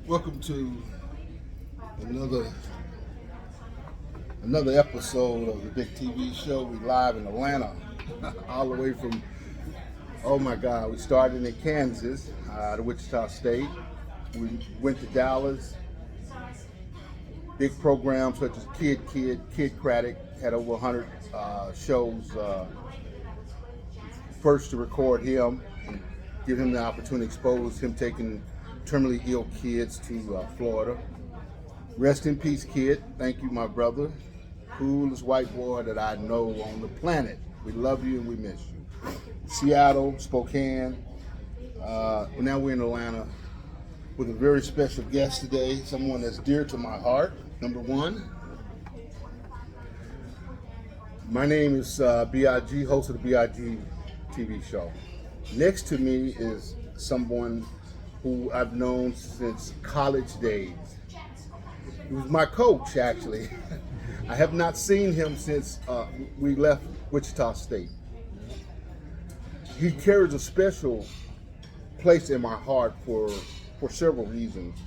Welcome to another episode of the Big TV Show. We live in Atlanta, all the way from. Oh my God! We started in Kansas, to Wichita State. We went to Dallas. Big programs such as Kid Craddock had over 100 shows. First to record him and give him the opportunity to expose him taking terminally ill kids to Florida. Rest in peace, Kid. Thank you, my brother. Coolest white boy that I know on the planet. We love you and we miss you. Seattle, Spokane. Now we're in Atlanta with a very special guest today, someone that's dear to my heart. Number one. My name is B.I.G., host of the B.I.G. TV show. Next to me is someone who I've known since college days. He was my coach, actually. I have not seen him since we left Wichita State. He carries a special place in my heart for several reasons.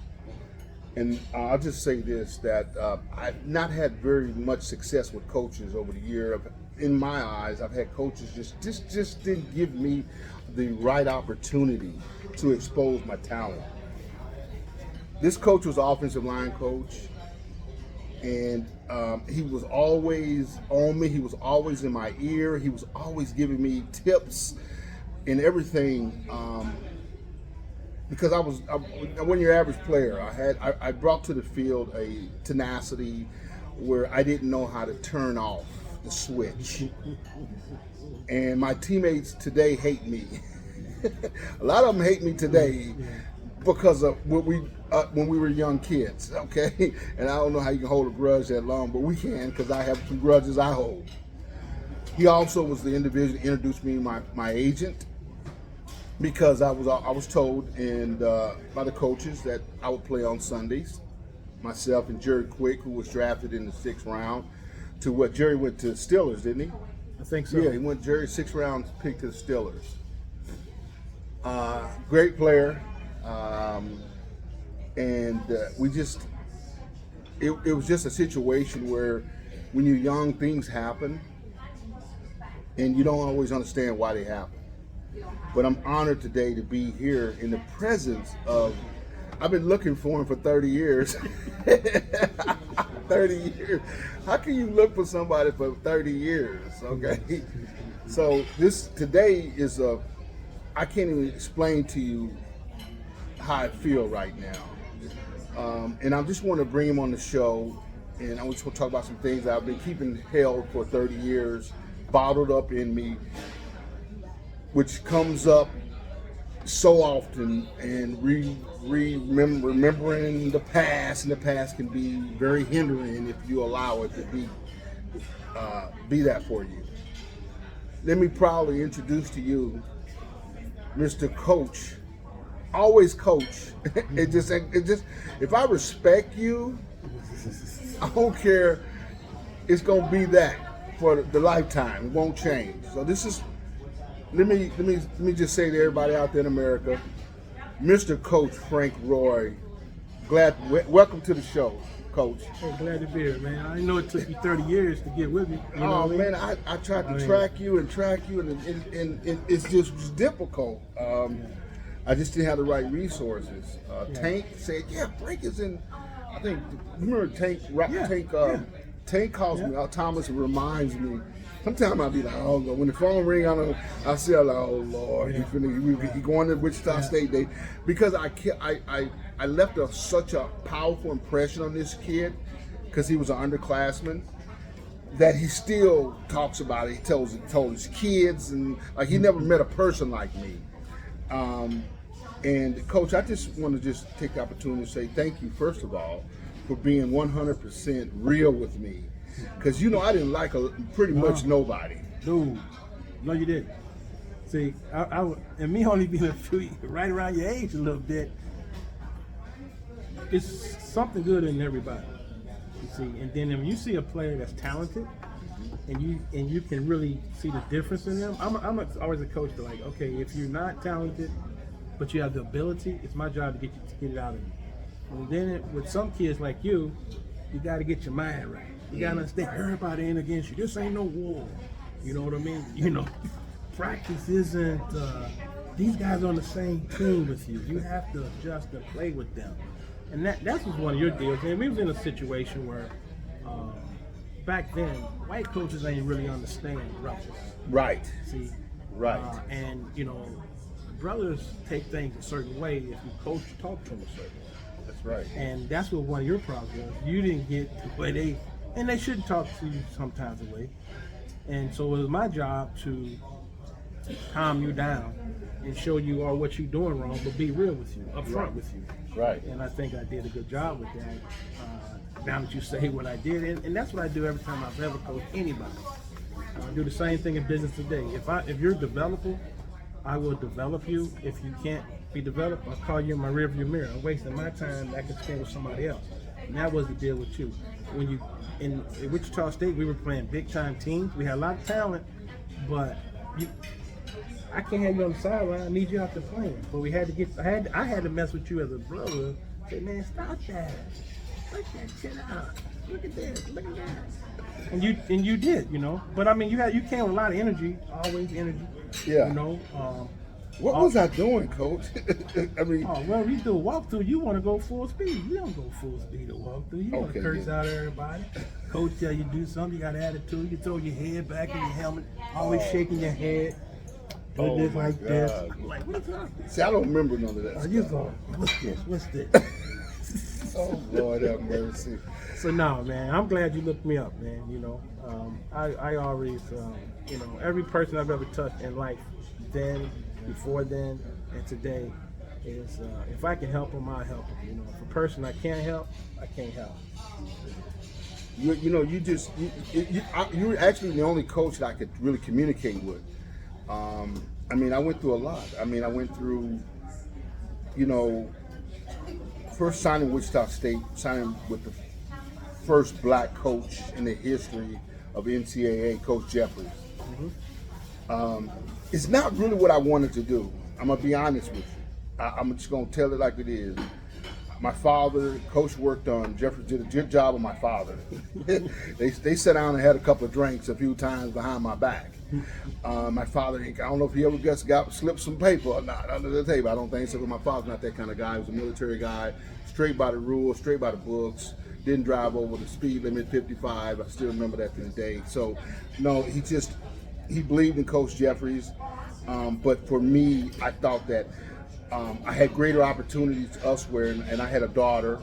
And I'll just say this, that I've not had very much success with coaches over the year. In my eyes, I've had coaches just didn't give me the right opportunity to expose my talent. This coach was an offensive line coach, and he was always on me. He was always in my ear. He was always giving me tips and everything. Because I wasn't your average player. I brought to the field a tenacity where I didn't know how to turn off the switch. And my teammates today hate me. A lot of them hate me today because of what when we were young kids, okay? And I don't know how you can hold a grudge that long, but we can, because I have some grudges I hold. He also was the individual that introduced me to my agent, because I was told by the coaches that I would play on Sundays. Myself and Jerry Quick, who was drafted in the 6th round, to what Jerry went to Steelers, didn't he? I think so. Yeah, he went Jerry 6th round pick to the Steelers. Great player, and it was just a situation where when you're young, things happen, and you don't always understand why they happen. But I'm honored today to be here in the presence of, I've been looking for him for 30 years. 30 years. How can you look for somebody for 30 years, okay? So today is I can't even explain to you how I feel right now. And I just want to bring him on the show, and I just want to talk about some things that I've been keeping held for 30 years, bottled up in me, which comes up so often, and remembering the past, and the past can be very hindering if you allow it to be that for you. Let me proudly introduce to you Mr. Coach. Always coach. It just if I respect you, I don't care. It's gonna be that for the lifetime. It won't change. So this is. Let me just say to everybody out there in America, Mr. Coach Frank Roy, welcome to the show, Coach. Hey, glad to be here, man. I know it took you 30 years to get with me. You know what I mean? Man, I tried to track you, and it's just difficult. I just didn't have the right resources. Tank said, "Yeah, Frank is in." I think remember Tank. Tank calls me. Thomas reminds me. Sometimes I'll be like, oh, when the phone ring, I say, like, oh Lord, he going to Wichita State Day, because I left such a powerful impression on this kid, because he was an underclassman, that he still talks about it. He told his kids, and like he never met a person like me. And Coach, I just want to take the opportunity to say thank you, first of all, for being 100% real with me. Because, I didn't like pretty much nobody. Dude, no, you didn't. See, and me only being right around your age a little bit, it's something good in everybody. You see, and then when you see a player that's talented, and you can really see the difference in them. I'm always a coach to, like, okay, if you're not talented, but you have the ability, it's my job to get it out of you. And then with some kids like you got to get your mind right. You got to understand everybody ain't against you. This ain't no war. You know what I mean? You know, practice isn't, these guys are on the same team with you. You have to adjust and play with them. And that was one of your deals. And we was in a situation where back then, white coaches ain't really understand roughness. Right. See? Right. And, you know, brothers take things a certain way if you talk to them a certain way. That's right. And that's what one of your problems was. You didn't get the way they shouldn't talk to you sometimes a way. And so it was my job to calm you down and show you all what you're doing wrong, but be real with you, upfront with you. Right. And I think I did a good job with that. Now that you say what I did, and that's what I do every time I've ever coached anybody. I do the same thing in business today. If you're a developer, I will develop you. If you can't be developed, I'll call you in my rearview mirror. I'm wasting my time. I can spend with somebody else. And that was the deal with you. When you in Wichita State, we were playing big time teams. We had a lot of talent, but I can't have you on the sideline. I need you out there playing. But we had to get. I had to mess with you as a brother. Say, man, stop that. Let that shit out. Look at this. Look at that. And you did, you know. But I mean, you came with a lot of energy. Always energy. Yeah. You know. What was I doing, Coach? I mean, oh well, you do a walkthrough. You want to go full speed. You don't go full speed to walkthrough. You want to curse out everybody. Coach tell you do something. You got attitude. You throw your head back in your helmet. Always shaking your head. Do this like God. this. I'm like, what is that? See, I don't remember none of that. Are you going? What's this? What's this? Oh Lord have mercy. So no, man, I'm glad you looked me up, man. You know, I always, you know, every person I've ever touched in life, then, before then, and today, is if I can help them, I'll help them. You know, if a person I can't help, I can't help. You know, you're actually the only coach that I could really communicate with. I mean, I went through a lot. I mean, I went through, you know, first signing Wichita State, signing with the first black coach in the history of NCAA, Coach Jeffries. Mm-hmm. It's not really what I wanted to do. I'm going to be honest with you. I'm just going to tell it like it is. My father, Coach worked on, Jeffries did a good job with my father. They sat down and had a couple of drinks a few times behind my back. My father, I don't know if he ever slipped some paper or not under the table. I don't think so, but my father's not that kind of guy. He was a military guy, straight by the rules, straight by the books, didn't drive over the speed limit 55. I still remember that to the day. So, no, he believed in Coach Jeffries. But for me, I thought that I had greater opportunities elsewhere, and I had a daughter,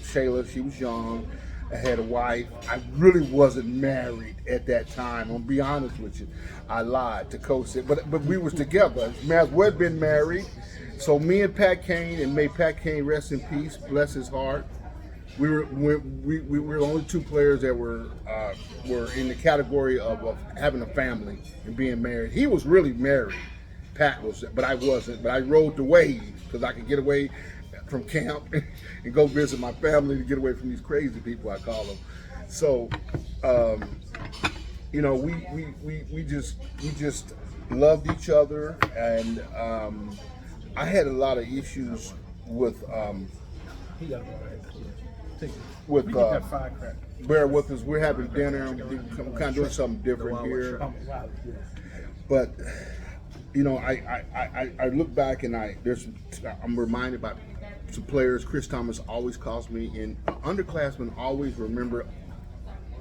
Shayla. She was young. I had a wife. I really wasn't married at that time. I'm gonna be honest with you. I lied to Coach, but we was together. May as well been married. So me and Pat Kane, and may Pat Kane rest in peace, bless his heart. We were the only two players that were in the category of having a family and being married. He was really married. Pat was, but I wasn't. But I rode the wave because I could get away from camp and go visit my family to get away from these crazy people, I call them. So, you know, we just loved each other, and I had a lot of issues with bear with us. We're having dinner. I'm kind of doing something different here, but. You know, I look back and I'm reminded by some players. Chris Thomas always calls me, and underclassmen always remember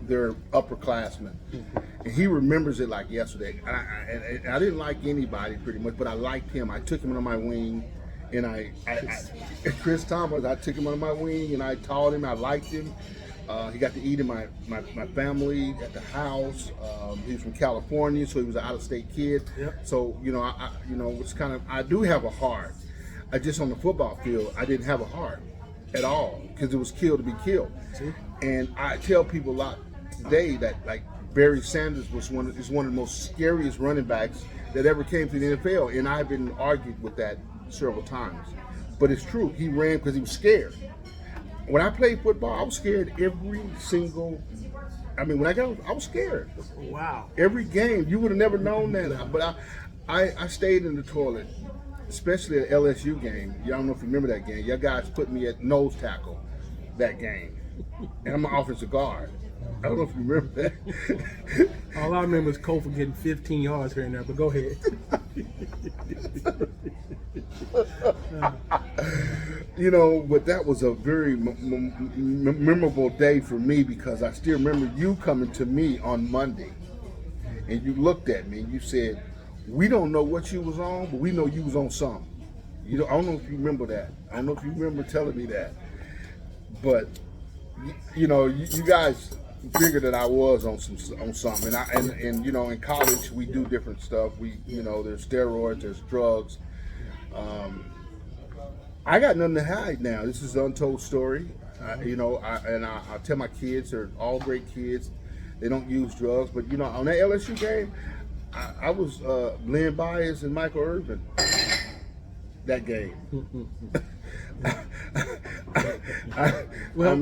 their upperclassmen, and he remembers it like yesterday. And I didn't like anybody pretty much, but I liked him. I took him under my wing, and Chris Thomas, I took him under my wing, and I taught him. I liked him. He got to eat in my family at the house. He was from California, so he was an out-of-state kid. Yep. So you know, it's kind of, I do have a heart. I just on the football field, I didn't have a heart at all because it was killed to be killed. See? And I tell people a lot today that like Barry Sanders is one of the most scariest running backs that ever came to the NFL, and I've been argued with that several times. But it's true. He ran because he was scared. When I played football, I was scared every single. I mean, I was scared. Wow. Every game, you would have never known that. But I stayed in the toilet especially at LSU game. Y'all don't know if you remember that game. Your guys put me at nose tackle that game, and I'm an offensive guard. I don't know if you remember that. All I remember is Kofor getting 15 yards here and there, but go ahead. You know, but that was a very memorable day for me because I still remember you coming to me on Monday, and you looked at me and you said, "We don't know what you was on, but we know you was on something." You know, I don't know if you remember that. I don't know if you remember telling me that, but you know, you guys figured that I was on something, and you know, in college we do different stuff. You know, there's steroids, there's drugs. I got nothing to hide now. This is an untold story. You know, I tell my kids they're all great kids. They don't use drugs, but you know, on that LSU game, I was Len Bias and Michael Irvin. That game. Well,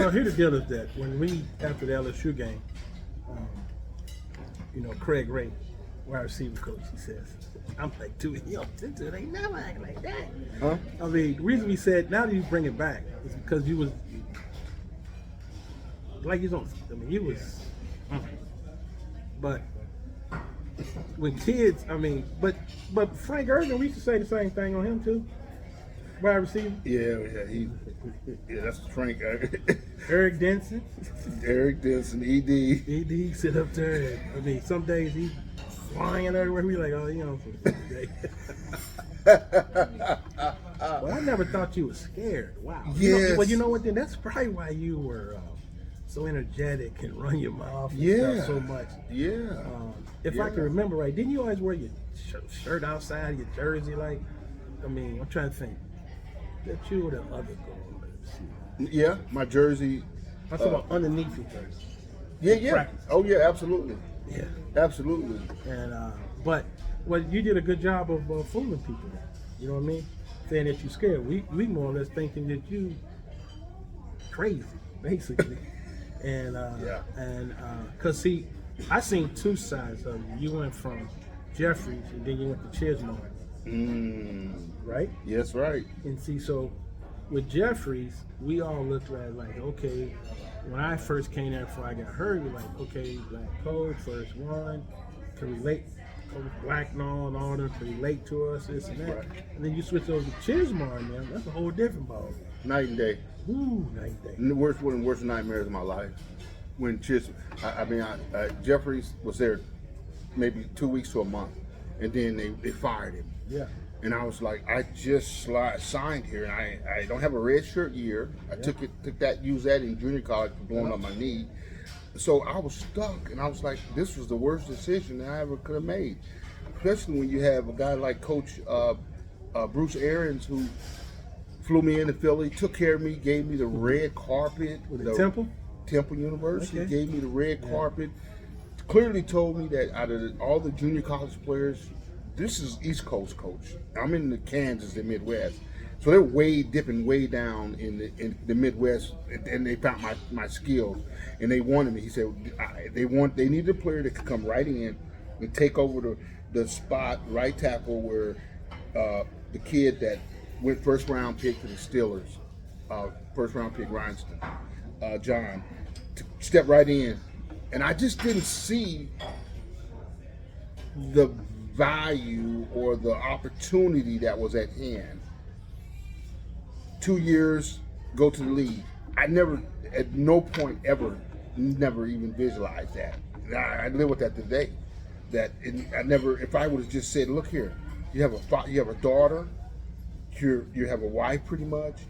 here's the deal is that when we, after the LSU game, you know, Craig Ray, wide receiver coach, he says, I'm like, dude, they never act like that. Huh? I mean, the reason we said, now that you bring it back, is because you was, like you don't, I mean, you was, but when kids, I mean, but Frank Irvin, we used to say the same thing on him too. Wide receiver. Yeah, that's Frank. Eric Denson. ED. ED sit up there. I mean, some days he's flying everywhere. We like, oh, you know, Well, I never thought you were scared. Wow. Yes. Well, you know what? Then that's probably why you were so energetic and run your mouth and stuff so much. Yeah. If I can remember right, didn't you always wear your shirt outside, your jersey? Like, I mean, I'm trying to think. That you or the other girl? Yeah, my jersey. I'm talking about underneath your jersey. Yeah. Practice. Oh yeah, absolutely. Yeah. Absolutely. And but you did a good job of fooling people. You know what I mean? Saying that you're scared. We more or less thinking that you crazy, basically. And cause see, I seen two sides of you. You went from Jeffries and then you went to Chisholm. Right? Yes, right. And see, so with Jeffries, we all looked at like, okay, when I first came there before I got hurt, we're like, okay, black code, first one, can relate, black law and all them can relate to us, this and that. Right. And then you switch over to Chisholm, man, that's a whole different ball. Night and day. Ooh, night and day. One of the worst nightmares of my life. When Jeffries was there maybe 2 weeks to a month, and then they fired him. Yeah. And I was like, I just signed here, and I don't have a red shirt year. I used that in junior college for blowing up my knee. So I was stuck, and I was like, this was the worst decision that I ever could have made. Especially when you have a guy like Coach Bruce Arians, who flew me into Philly, took care of me, gave me the red carpet. With the Temple? Temple University, Okay. gave me the red carpet. Clearly told me that out of all the junior college players, this is East Coast coach. I'm in the Kansas, the Midwest. So they're dipping way down in the Midwest, and they found my skills, and they wanted me. He said they needed a player that could come right in and take over the spot right tackle where the kid that went first round pick to the Steelers, first round pick Rhineston, John, to step right in, and I just didn't see the value or the opportunity that was at hand. 2 years, go to the league. I never, at no point ever, never even visualized that. I live with that today. I never. If I would have just said, "Look here, you have a daughter, you have a wife, pretty much.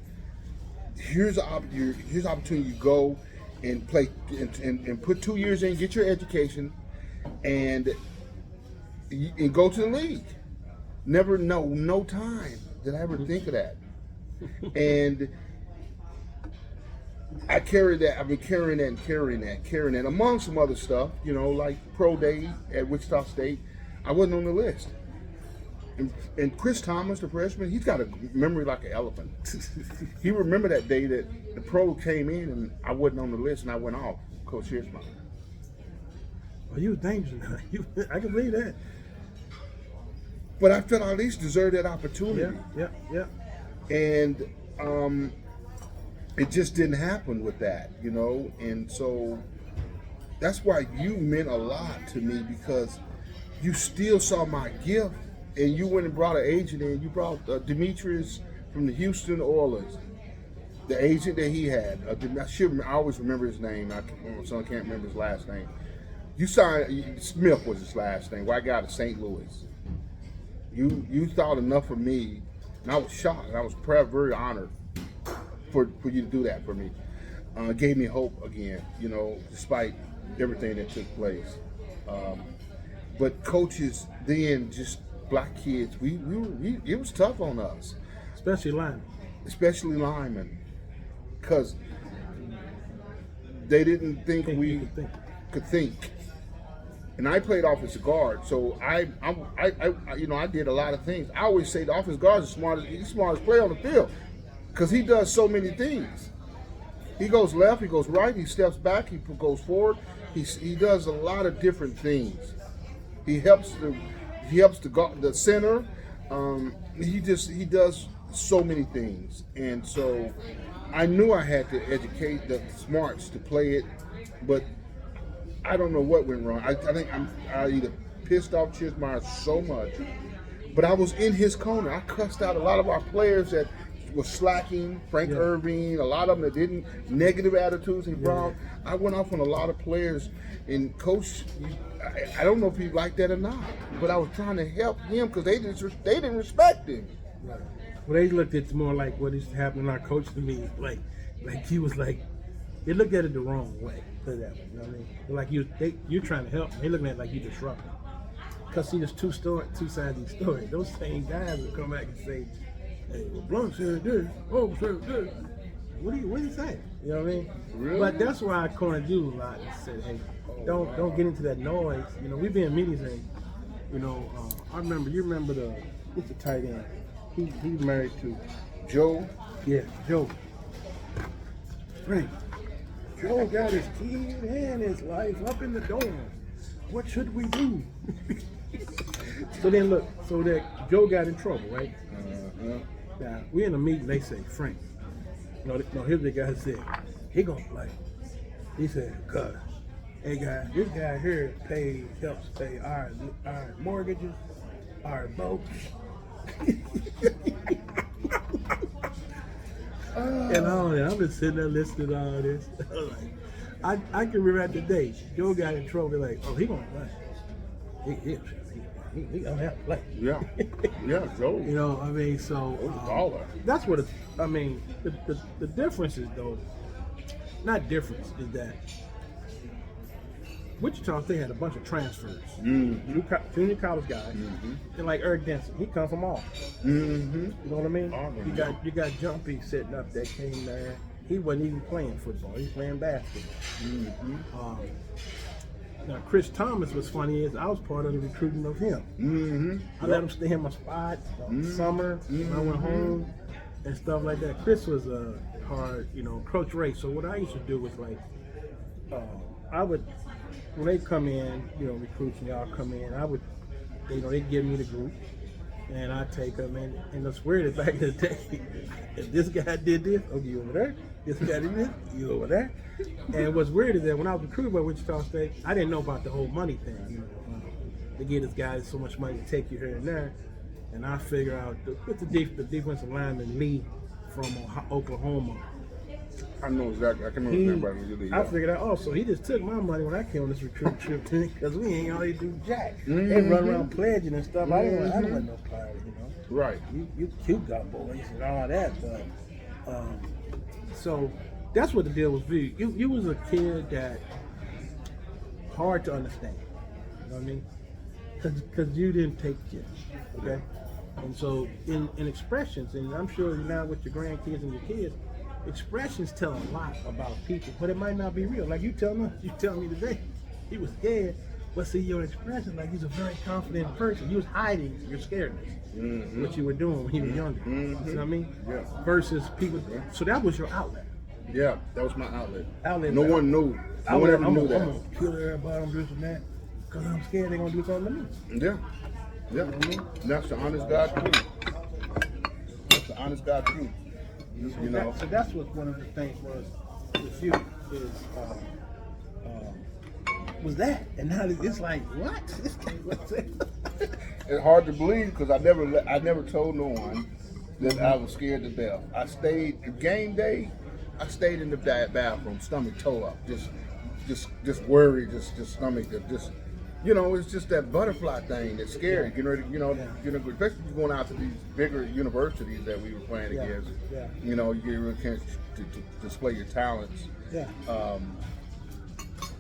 Here's an opportunity. You go and play and put 2 years in, get your education, and go to the league." Never, no time did I ever think of that. And I carry that. I've been carrying that among some other stuff, like pro day at Wichita State. I wasn't on the list. And Chris Thomas, the freshman, he's got a memory like an elephant. He remembered that day that the pro came in and I wasn't on the list and I went off. Coach Hirschman. Well, you were dangerous. I can believe that. but I felt I at least deserved that opportunity. Yeah. And it just didn't happen with that, you know. And so that's why you meant a lot to me, because you still saw my gift, and you went and brought an agent in. You brought Demetrius from the Houston Oilers, the agent that he had. I always remember his name. My son can't remember his last name. You signed Smith was his last name. White guy to St. Louis. You thought enough of me, and I was shocked. I was very honored for you to do that for me. Gave me hope again, you know, despite everything that took place. But coaches then, just black kids, it was tough on us, Especially linemen, because they didn't think we could think. And I played offensive guard, so I did a lot of things. I always say the offensive guard is the smartest player on the field, because he does so many things. He goes left, he goes right, he steps back, he goes forward. He does a lot of different things. He helps the center. He does so many things, and so I knew I had to educate the smarts to play it, but I don't know what went wrong. I think I either pissed off Chismeyer so much, but I was in his corner. I cussed out a lot of our players that was slacking, Frank Irving, a lot of them that didn't, negative attitudes he brought. I went off on a lot of players, and Coach, I don't know if he liked that or not, but I was trying to help him because they didn't respect him. Right. Well, they looked at it more like what used to happen in our coach to me, like he was like, they looked at it the wrong way. Put it that way, you know what I mean? Like you're trying to help them. They looking at it like you disrupting. Because see, there's two sides of the story. Those same guys will come back and say, hey, well, Blunt said this, said this. What do you say? You know what I mean? Really? But that's why I cornered you a lot and said, hey, don't get into that noise. You know, we be in meetings and, you know, you remember what's the tight end? He's married to Joe? Yeah, Joe. Frank. Joe got his kid and his life up in the dorm. What should we do? So then look, so that Joe got in trouble, right? Now, we in a meeting, they say, Frank. No, here's the guy said, he gonna play. He said, cuz, hey guys, this guy here helps pay our mortgages, our boats. And I'm just sitting there listening to all this. I can remember the day Joe got in trouble. Like, oh, he gonna play. He gonna have to play. Yeah, Joe. You know, I mean, so that's what I mean. The difference is though, not difference is that Wichita State had a bunch of transfers. Junior college guys, and like Eric Denson, he come from Auburn. You know what I mean? You got Jumpy sitting up that came there. He wasn't even playing football; he was playing basketball. Now Chris Thomas was funny is I was part of the recruiting of him. I let him stay in my spot summer when I went home and stuff like that. Chris was a hard, Coach Ray. So what I used to do was like, I would. When they come in, recruits and y'all come in, I would, they give me the group, and I take them in. And it's weird that back in the day, if this guy did this, okay, you over there. This guy did this, you over there. And what's weird is that when I was recruited by Wichita State, I didn't know about the whole money thing. They give this guy so much money to take you here and there, and I figure out the defensive lineman Lee from Oklahoma. I know exactly. I can remember that. I figured out, so he just took my money when I came on this recruiting trip because we ain't always do jack. They run around pledging and stuff. I didn't want no part, Right. You cute got boys and all that, but so that's what the deal was for you. You was a kid that hard to understand. You know what I mean? Because you didn't take kids, okay? And so in expressions, and I'm sure now with your grandkids and your kids, expressions tell a lot about people, but it might not be real. Like you tell me today, he was scared, but see your expression, like he's a very confident person. You was hiding your scaredness, what you were doing when you were younger. You know what I mean? Yeah. Versus people. So that was your outlet. Yeah, that was my outlet. No one knew. No one ever knew that. I'm gonna kill everybody. I'm doing that because I'm scared they're gonna do something to me. Yeah. Yeah. You know what I mean? And that's the honest God truth. That's the honest God truth. You know. So that's what one of the things was with you is was that, and now it's like what? This guy was it. It's hard to believe because I never told no one that I was scared to death. I stayed game day. I stayed in the bathroom, stomach toe up, just worried, just stomach, just it's just that butterfly thing that's scary. Getting ready, especially if you're going out to these bigger universities that we were playing against. Yeah. You get really chance to display your talents. Yeah.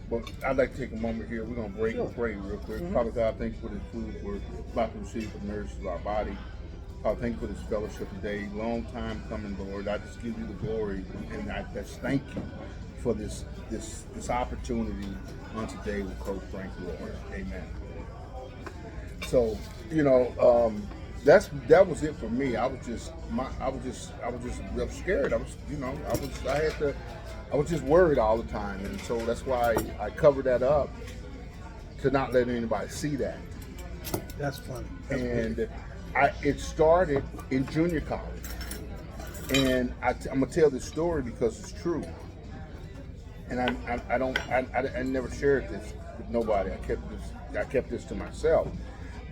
But I'd like to take a moment here. We're gonna break and pray real quick. Father God, thank you for this food we're about to receive for the nourishes of our body. Father, thank you for this fellowship today. Long time coming, Lord. I just give you the glory, and I just thank you for this opportunity on today with Coach Frank, Lord. Amen. So, that was it for me. I was just real scared. I was just worried all the time, and so that's why I covered that up to not let anybody see that. That's funny. And it started in junior college, and I'm gonna tell this story because it's true. And I never shared this with nobody. I kept this to myself.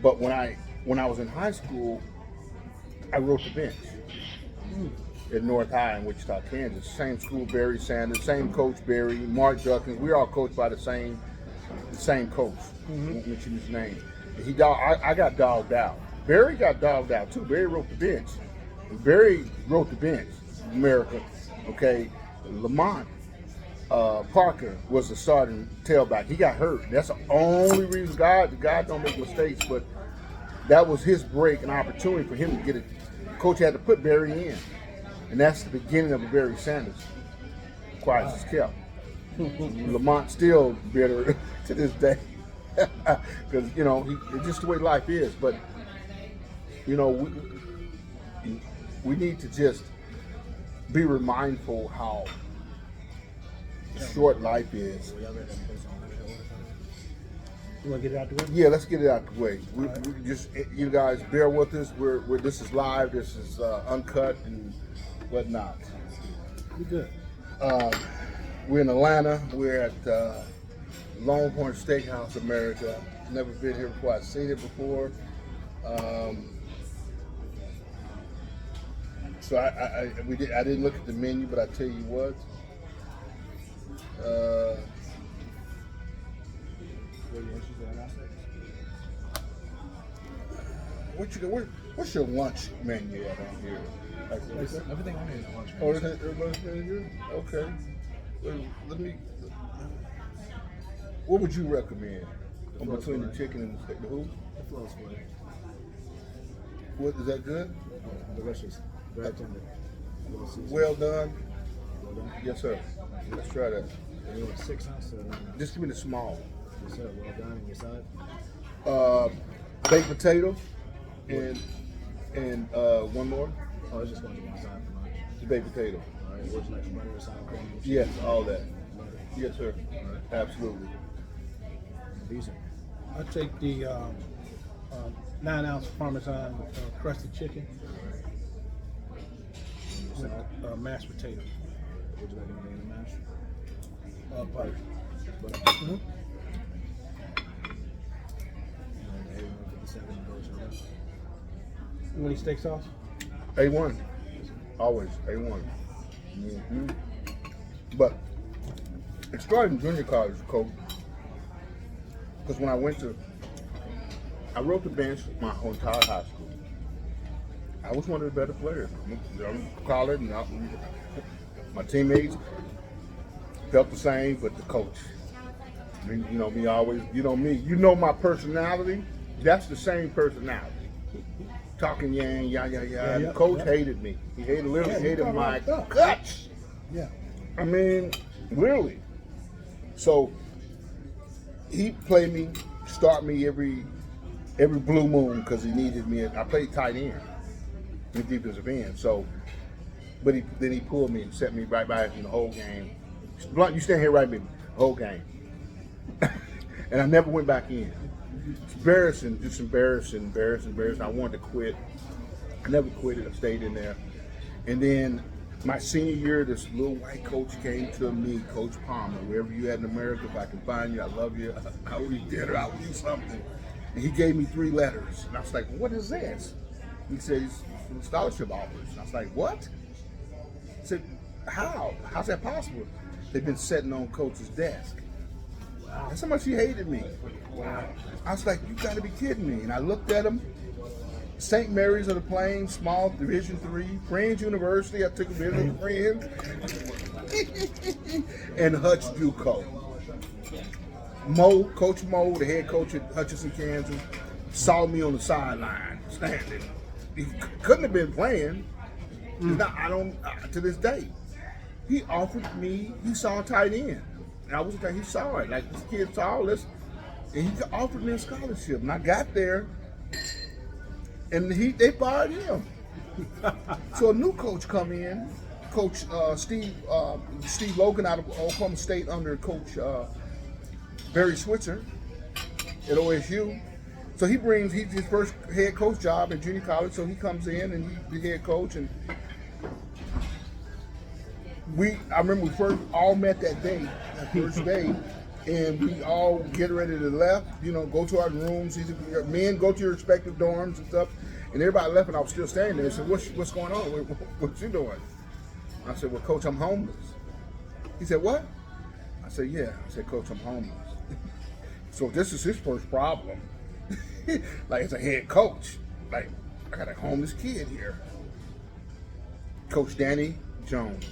But when I was in high school, I wrote the bench at North High in Wichita, Kansas. Same school, Barry Sanders, same coach, Barry, Mark Duckins. We were all coached by the same coach. I won't mention his name. I got dogged out. Barry got dogged out too. Barry wrote the bench. Barry wrote the bench. America, okay. Lamont Parker was the starting tailback. He got hurt. That's the only reason God don't make mistakes, but that was his break, an opportunity for him to get it. Coach had to put Barry in. And that's the beginning of a Barry Sanders. Quiet as kept. Lamont still bitter to this day. Because, it's just the way life is. But, we need to just be mindful how short life is. You want to get it out the way? Yeah, let's get it out the way. We just, you guys, bear with us. This is live. This is uncut and whatnot. We good. We're in Atlanta. We're at Longhorn Steakhouse, America. Never been here before. I've seen it before. So I didn't look at the menu, but I tell you what. What's your lunch menu at on here? Everything on here is lunch. Oh, everybody's menu? Okay. Let me. What would you recommend between the chicken and the steak? The who? The flow is good. What is that good? The rest is very tender. Well done. Well done. Yes, sir. Let's try that. And you want 6 ounces? Just give me the small. Yes, sir. Well done. And your side? Baked potato and one more. Oh, it's just going to one side for lunch. The baked potato. All right. Would you like butter or sour cream? Yes, all that. Butter. Yes, sir. Absolutely. Decent. I take the 9-ounce Parmesan crusted chicken with mashed potato. Would you like anything in the mash? Butter. Butter. Mm-hmm. And 857 goes for that. You want any steak sauce? A1. Always A1. Mm-hmm. But it started in junior college, Coach. Because when I wrote the bench my whole entire high school. I was one of the better players. I'm college, and my teammates felt the same, but the coach. Me always, me. My personality. That's the same personality. Talking yang, yeah. The coach hated me. He literally hated my guts. Yeah. I mean, really. So he played me, start me every blue moon because he needed me. I played tight end, in defensive end. So, but then he pulled me and set me right by in the whole game. Blunt, you stand here right with me, the whole game. And I never went back in. It's embarrassing, just embarrassing. I wanted to quit. I never quit it. I stayed in there. And then my senior year, this little white coach came to me, Coach Palmer. Wherever you at in America, if I can find you, I love you. I owe you dinner. I owe you something. And he gave me 3 letters. And I was like, what is this? He said, it's scholarship offers. And I was like, what? I said, how? How's that possible? They've been sitting on Coach's desk. Wow. That's how much he hated me. Wow. I was like, you got to be kidding me. And I looked at him. St. Mary's of the Plains, small Division III, Friends University. I took a visit to Friends. And Hutch Duco. Coach Mo, the head coach at Hutchinson, Kansas, saw me on the sideline standing. He couldn't have been playing. To this day. He offered me, he saw a tight end. And I was like, he saw it. Like, this kid saw all this. And he offered me a scholarship. And I got there, and they fired him. So a new coach come in, Coach Steve Logan out of Oklahoma State under Coach Barry Switzer at OSU. So he's his first head coach job at junior college. So he comes in and he's the head coach. And I remember we first all met that day, that first day, and we all get ready to left, go to our rooms. Men go to your respective dorms and stuff. And everybody left, and I was still standing there. They said, what's going on? What you doing? I said, well, Coach, I'm homeless. He said, what? I said, yeah. I said, Coach, I'm homeless. So this is his first problem. Like, as a head coach. Like, I got a homeless kid here. Coach Danny Jones.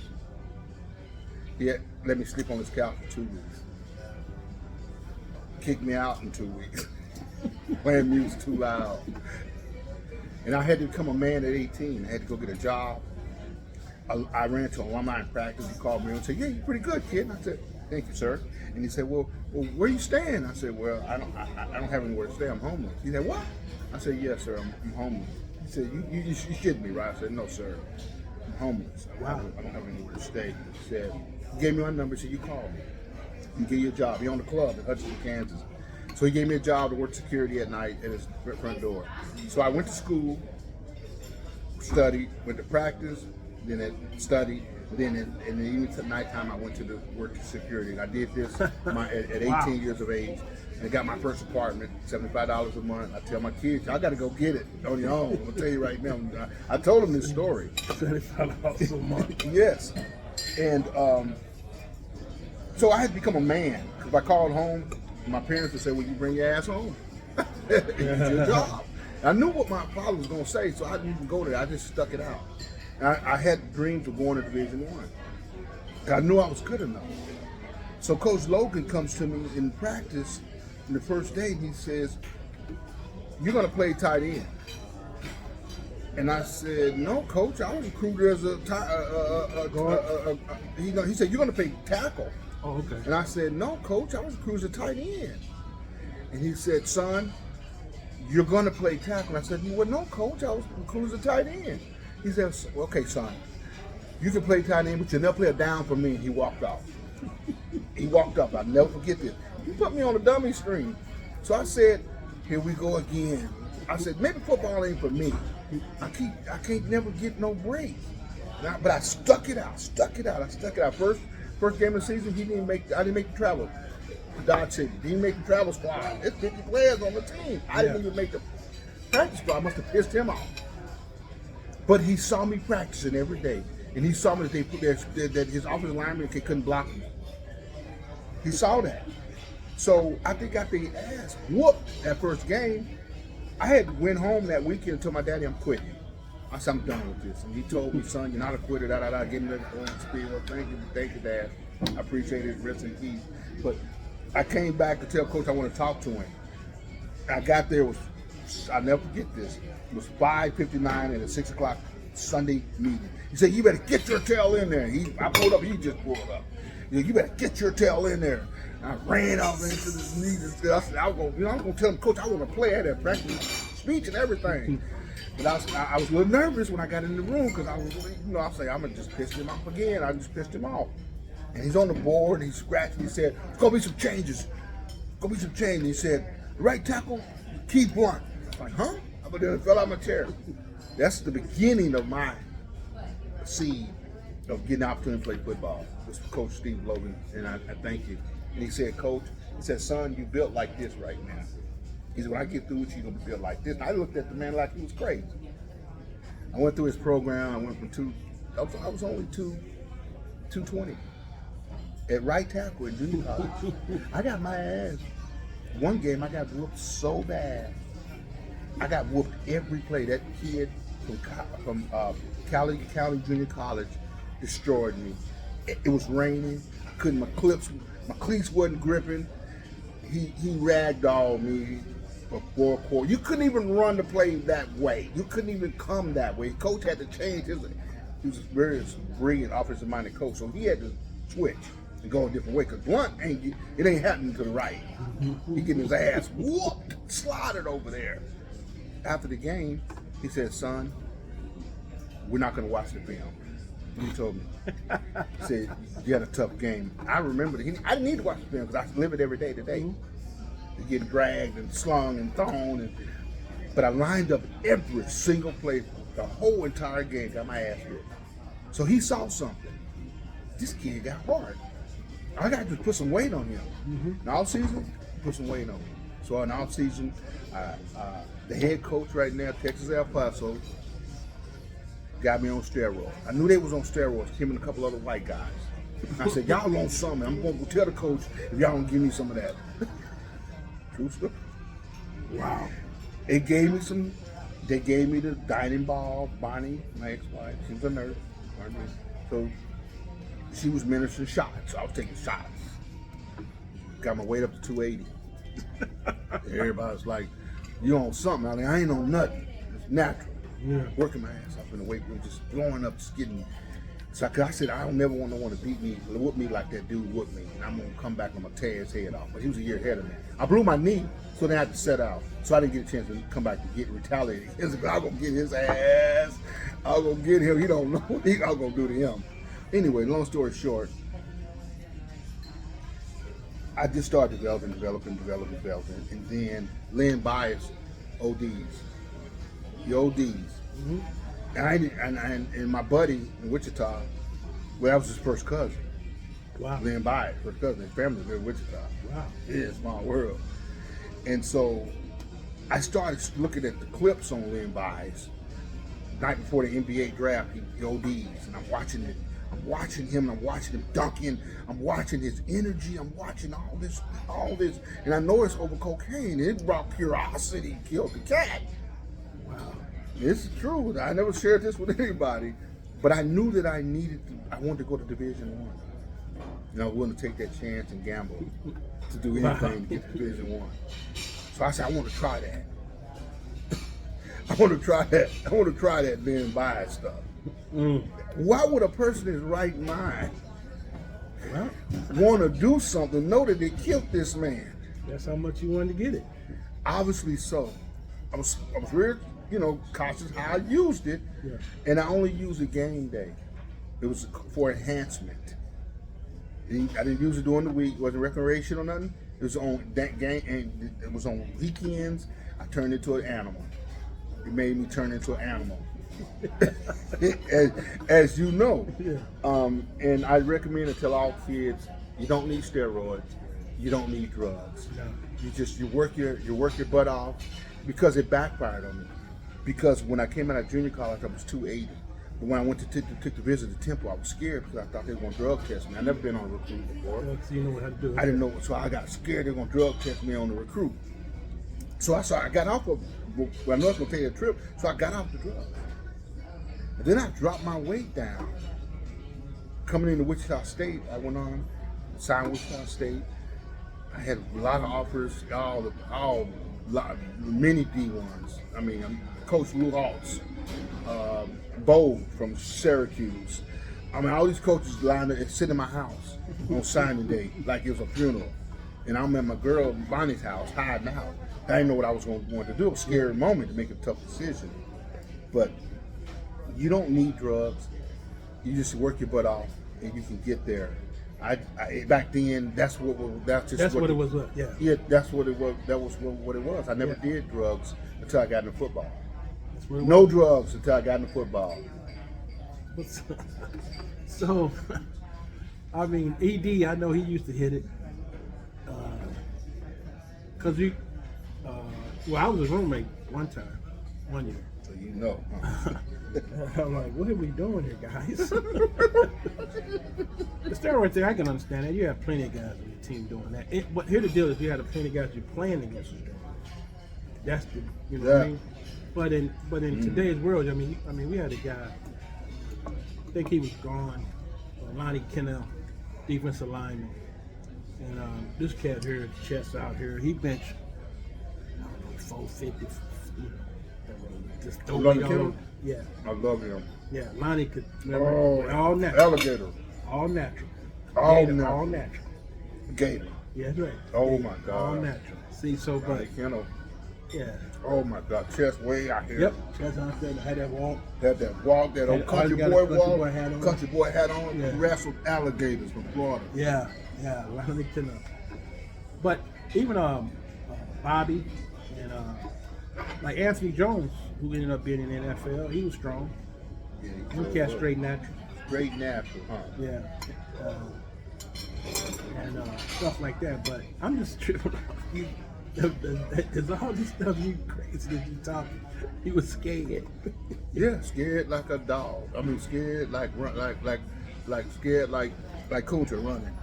He let me sleep on his couch for 2 weeks. Kicked me out in 2 weeks. Playing music too loud. And I had to become a man at 18. I had to go get a job. I ran into an alumni practice. He called me and said, yeah, you're pretty good, kid. And I said, thank you, sir. And he said, well, where you staying? I said, well, I don't have anywhere to stay. I'm homeless. He said, what? I said, yes, sir, I'm homeless. He said, you kidding me, right? I said, no, sir, I'm homeless. Wow. I don't have anywhere to stay. He said, he gave me my number. He said, you call me. He gave you a job. He owned a club in Hutchinson, Kansas. So he gave me a job to work security at night at his front door. So I went to school, studied, went to practice, then studied, then in the evening to nighttime I went to work security. And I did this at 18 years of age. And I got my first apartment, $75 a month. I tell my kids, I got to go get it on your own. I'll tell you right now. I told them this story. $75 a month. Yes. And so I had to become a man. Because if I called home, my parents would say, well, you bring your ass home. It's your job. I knew what my father was going to say, so I didn't even go there. I just stuck it out. I had dreams of going to Division I. I knew I was good enough. So Coach Logan comes to me in practice on the first day, and he says, you're going to play tight end. And I said, no, Coach, I was recruited as he said, you're going to play tackle. Oh, okay. And I said, no, Coach, I was recruited as a tight end. And he said, son, you're going to play tackle. And I said, well, no, Coach, I was recruited as a tight end. He said, well, okay, son, you can play tight end, but you'll never play a down for me. And he walked off. He walked up. I'll never forget this. He put me on the dummy screen. So I said, here we go again. I said, maybe football ain't for me. I can't never get no break. But I stuck it out. First game of the season, I didn't make the travel. Dodge City didn't make the travel squad. It's 50 players on the team. I didn't even make the practice squad. I must have pissed him off. But he saw me practicing every day, and he saw me that his offensive lineman couldn't block me. He saw that. So I think I got the ass whooped that first game. I had went home that weekend and told my daddy I'm quitting. I said, I'm done with this. And he told me, son, you're not a quitter, Give me that speed. Well, thank you, Dad. I appreciate it, rest in peace. But I came back to tell Coach I want to talk to him. I got there, I'll never forget this. It was 5:59 at a 6 o'clock Sunday meeting. He said, you better get your tail in there. I pulled up, he just pulled up. You better get your tail in there. And I ran off into this meeting. I said, I'm going to tell him, Coach, I want to play at that practice speech and everything. But I was a little nervous when I got in the room because I was, I say, I'm going to just piss him off again. I just pissed him off. And he's on the board, and he scratched me. He said, there's going to be some changes. He said, Right tackle, Keith Blunt. I'm like, huh? But then I fell out of my chair. That's the beginning of my seed of getting an opportunity to play football. It was Coach Steve Logan, and I thank you. And he said, Coach, he said, son, you built like this right now. He said, when I get through with you, you're going to be built like this. And I looked at the man like he was crazy. I went through his program. I went from I was only 220 at right tackle in junior college. I got my ass. One game, I got whooped so bad. I got whooped every play. That kid from Cali Junior College destroyed me. It was raining. I couldn't. My cleats wasn't gripping. He ragdolled me for 4 quarters. You couldn't even run the play that way. You couldn't even come that way. Coach had to change his. He was a very brilliant offensive-minded coach, so he had to switch and go a different way. Cause Blunt it ain't happening to the right. He getting his ass whooped, slaughtered over there. After the game, he said, son, we're not going to watch the film. He told me. He said, you had a tough game. I remember I didn't need to watch the film because I live it every day today. To get dragged and slung and thrown. But I lined up every single play, the whole entire game, got my ass whipped. So he saw something. This kid got hard. I got to put some weight on him. In all season, put some weight on him. So in all season, the head coach right now, Texas El Paso, got me on steroids. I knew they was on steroids, him and a couple other white guys. I said, y'all on something. I'm going to go tell the coach if y'all don't give me some of that. True story. Wow. They gave me the dining ball. Bonnie, my ex-wife, she was a nurse. So she was ministering shots. So I was taking shots. Got my weight up to 280. Everybody's like, you on something. I ain't on nothing. It's natural. Yeah. Working my ass up in the weight room, just blowing up, just getting. So I said, I don't never want no one to beat me, whoop me like that dude whooped me. And I'm going to come back and I'm going to tear his head off. But he was a year ahead of me. I blew my knee, so then I had to set out. So I didn't get a chance to come back to get retaliated. I was going to get his ass. I was going to get him. He don't know what I was going to do to him. Anyway, long story short, I just started developing. And then Lynn Bias ODs. The ODs. And my buddy in Wichita, well, that was his first cousin. Wow. Lynn Bias, first cousin. His family lived in Wichita. Wow. Yeah, small world. And so I started looking at the clips on Lynn Bias. Night before the NBA draft, he ODs, and I'm watching it. I'm watching him, and I'm watching him dunking. I'm watching his energy. I'm watching all this, and I know it's over cocaine. It brought curiosity, killed the cat. Wow, this is true. I never shared this with anybody, but I knew that I wanted to go to Division I. And I was willing to take that chance and gamble to do anything to get to Division I. So I said, I want to try that. I want to try that being biased stuff. Why would a person in his right mind want to do something, know that they killed this man? That's how much you wanted to get it. Obviously so. I was very, cautious how I used it, and I only used it game day. It was for enhancement. I didn't use it during the week. It wasn't recreation or nothing. It was on that game, and it was on weekends. I turned into an animal. It made me turn into an animal. as you know. And I recommend to tell all kids, you don't need steroids, you don't need drugs. No. You work your butt off, because it backfired on me. Because when I came out of junior college, I was 280. But when I went to visit the temple, I was scared because I thought they were going to drug test me. I'd never been on a recruit before. So you know how to do it. I didn't know, so I got scared they were going to drug test me on the recruit. So I got off of, well, I know it's going to take a trip, so I got off the drugs. But then I dropped my weight down. Coming into Wichita State, I went on, signed Wichita State. I had a lot of offers, many D1s. I mean, Coach Lou Haltz, Bo from Syracuse. I mean, all these coaches lined up and sitting in my house on signing day like it was a funeral. And I'm at my girl Bonnie's house, hiding out. I didn't know what I was going to do. It was a scary moment to make a tough decision. But you don't need drugs. You just work your butt off and you can get there. back then that's what it was. Yeah. Yeah, that's what it was. That was what it was. I never did drugs until I got into football. No drugs until I got into football. So, I mean, ED, I know he used to hit it. Because I was his roommate one year. So you know. Huh? I'm like, what are we doing here, guys? The steroid thing, I can understand that. You have plenty of guys on your team doing that. But here the deal is you have plenty of guys you're playing against. That's the, you know what I mean? But in today's world, I mean, we had a guy, I think he was gone, Lonnie Kennell, defensive lineman. And this cat here, chest out here, he benched, I don't know, 450, you know. Just throw Lonnie it all Kennell? over. Yeah. I love him. Yeah, Lonnie could all natural. Alligator. All natural. All Gator, natural. all natural. Gator. Yeah, that's right. Oh Gator, my God. All natural. See, so but Lonnie Kennell. yeah. Oh my God, chest way out here. Yep. Chest out there, had that walk. Had that walk, that old country got a boy country walk. boy hat on. Country boy hat on. Yeah. Wrestled alligators from Florida. Yeah, Lonnie Kennell. But even Bobby and like Anthony Jones, who ended up being in the NFL, he was strong. Yeah, He cast straight natural. Straight natural, huh? Yeah. And stuff like that. But I'm just tripping off you. There's all this stuff you crazy that you talking. He was scared. Yeah, scared like a dog. I mean, scared like scared like Kunta running.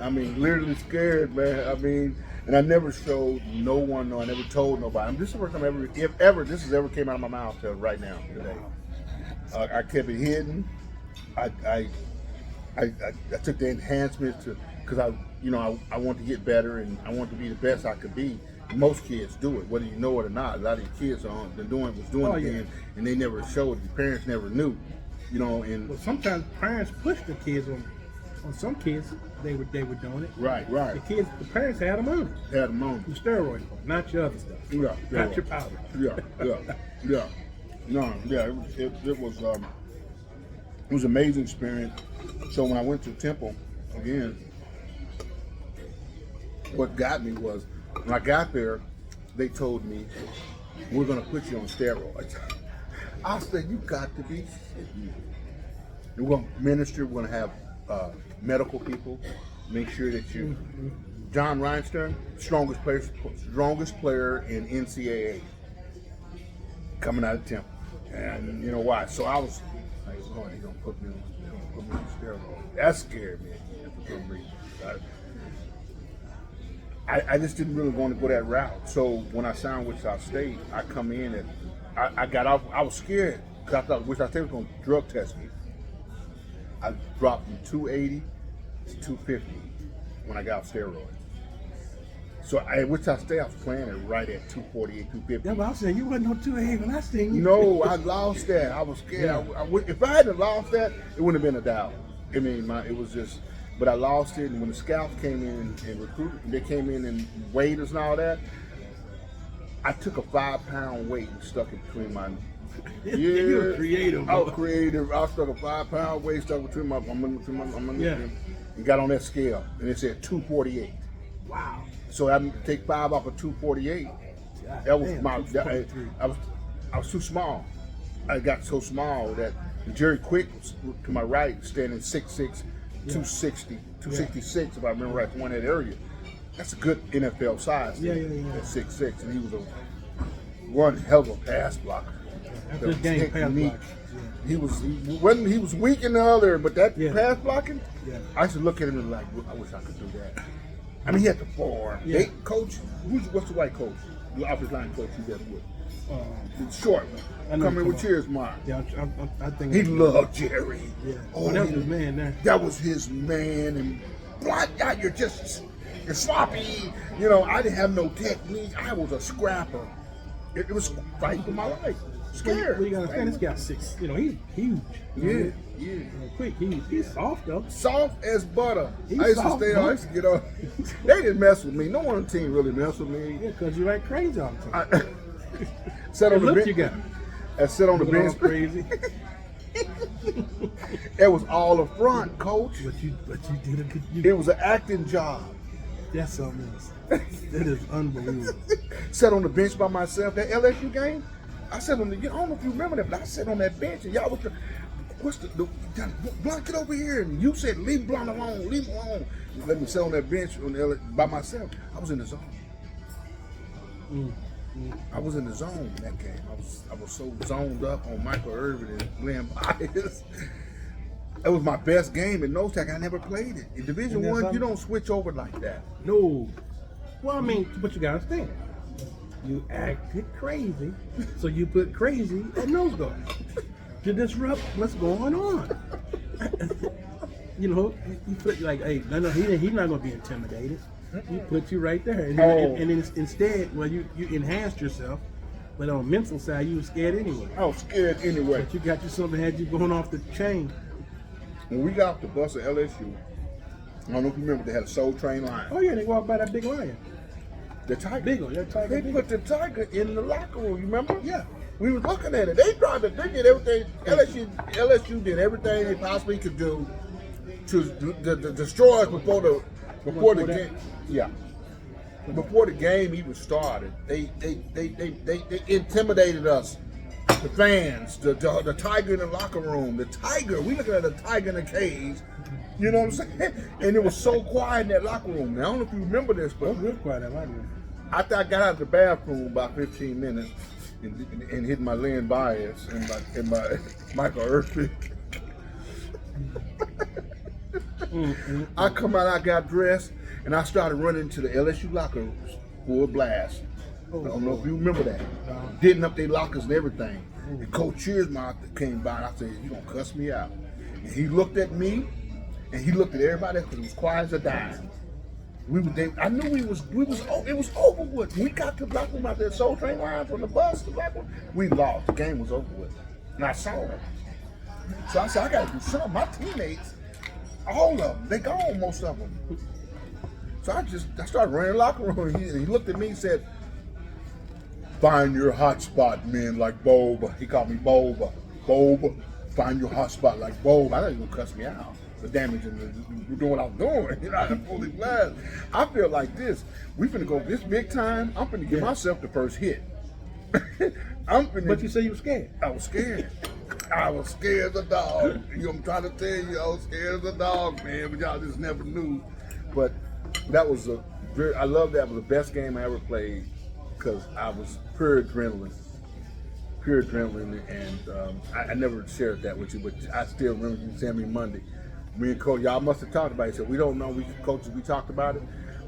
I mean, literally scared, man. I mean, and I never showed no one, no, I never told nobody. This is the first time this has ever came out of my mouth till right now today. I kept it hidden. I took the enhancements because I want to get better and I want to be the best I could be. Most kids do it, whether you know it or not. A lot of the kids was doing it then, and they never showed it. The parents never knew, And well, sometimes parents push the kids on some kids. They were doing it. Right. The parents had them on it. Had them on The steroid, not your other stuff. Yeah. Not your powder. Yeah. No, yeah. It was an amazing experience. So when I went to Temple again, what got me was when I got there, they told me we're going to put you on steroids. I said, you got to be shitting me. We're going to minister. We're going to have medical people. Make sure that you. John Rhinestone, strongest player in NCAA, coming out of Temple, and you know why? So I was like, oh, he's gonna put me on steroids. That scared me for some reason. I just didn't really want to go that route. So when I signed Wichita State, I come in and I got off. I was scared because I thought Wichita State was going to drug test me. I dropped from 280 to 250 when I got off steroids. So at Wichita State, I was playing it right at 248, 250. Yeah, but I said you wasn't no 280 when I seen you. No, I lost that. I was scared. Yeah. If I hadn't lost that, it wouldn't have been a doubt. I mean, it was just. But I lost it, and when the scouts came in and recruited, they came in and weighed us and all that. I took a 5-pound weight and stuck it between my. You were creative. I was creative. I stuck a 5-pound weight stuck between my and got on that scale, and it said 248. Wow. So I take 5 off of 248. That was I was too small. I got so small that Jerry Quick was to my right, standing 6'6", 260, 266 if I remember right, one in that area. That's a good NFL size. Yeah. At 6'6", and he was one hell of a pass blocker. That's his game, pass blocker. Yeah. He was weak in the other, but that pass blocking, I used to look at him and like, I wish I could do that. I mean, he had the form. Yeah. Coach, what's the white coach? The offensive line coach he got with? The short one. Coming with Cheers Mark. Yeah, I think he loved Jerry. Yeah. Oh, that was his man there. That was his man. And you're sloppy. I didn't have no technique. I was a scrapper. It was fighting for my life. Scared. Well, you gotta understand, this guy's 6. He's huge. Yeah. Quick. He's soft though. Soft as butter. He's I used soft, to stay. I used to get on. They didn't mess with me. No one on the team really messed with me. Yeah, because you like crazy all the time. Sat on the bench. You got. I sit on the bench. Crazy. It was all a front, coach. But you did a good. It was an acting job. That's something else. That is unbelievable. Sat on the bench by myself. That LSU game, I sat on the. I don't know if you remember that, but I sat on that bench and y'all was. What's the Blunt, get over here? And you said leave Blunt alone, leave him alone. You let me sit on that bench by myself. I was in the zone. I was in the zone in that game. I was so zoned up on Michael Irvin and Glenn Byers. It was my best game in nose tackle. I never played it. In Division One, you don't switch over like that. No. Well, I mean, but you gotta understand. You acted crazy, so you put crazy at nose guard to disrupt what's going on. You know, you put like, hey, no, he's not gonna be intimidated. He put you right there, and then instead, well, you enhanced yourself, but on the mental side, you were scared anyway. I was scared anyway. But you got you something had you going off the chain. When we got off the bus at LSU, I don't know if you remember, they had a Soul Train line. Oh yeah, they walked by that big lion. The Tiger. Big one, that Tiger. They put the Tiger in the locker room, you remember? Yeah. We was looking at it. They did everything. LSU did everything they possibly could do to destroy us before the game. Yeah. Before the game even started, they intimidated us. The fans, the Tiger in the locker room, the Tiger. We looking at the Tiger in the cage. You know what I'm saying? And it was so quiet in that locker room. Now, I don't know if you remember this, but real quiet in that locker room. after I got out of the bathroom about 15 minutes and hit my Lynn Bias and my Michael Irvin, I come out, I got dressed, and I started running to the LSU locker rooms full blast. I don't know if you remember that. Hitting up their lockers and everything. And Coach Cheersmouth came by and I said, "You gonna cuss me out?" And he looked at me and he looked at everybody else because it was quiet as a dime. I knew it was over with. When we got to the locker room out there, Soul Train line from the bus to the locker room, we lost. The game was over with. And I saw it. So I said, I gotta do something. My teammates, all of them, they gone, most of them. So I started running the locker room and he looked at me and said, "Find your hot spot, men, like Boba." He called me Boba. Boba, find your hot spot like Boba. I thought he was gonna cuss me out. The damage and doing what I was doing. You know, I fully blast. I feel like this. We finna go this big time. I'm finna give myself the first hit. But you say you were scared. I was scared. I was scared as a dog. I'm trying to tell you, I was scared as a dog, man. But y'all just never knew. But that was I love that. It was the best game I ever played because I was pure adrenaline. And I never shared that with you, but I still remember you telling me Monday. Me and Coach, y'all must have talked about it. He said, "We don't know." Coaches, we talked about it.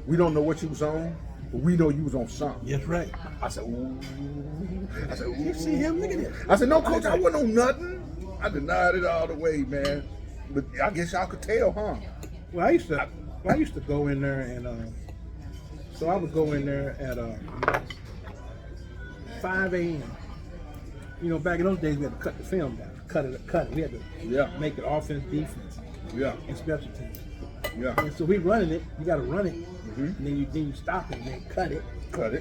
We don't know what you was on, but we know you was on something. That's right. I said, "Ooh." Ooh. You see him? Look at this. I said, "No, Coach, I wasn't on nothing." I denied it all the way, man. But I guess y'all could tell, huh? Well, I used to go in there and so I would go in there at 5 a.m. You know, back in those days we had to cut the film down, cut it. We had to make it offense, defense, and special teams. Yeah. And so we running it. You got to run it, and then you stop it and then cut it.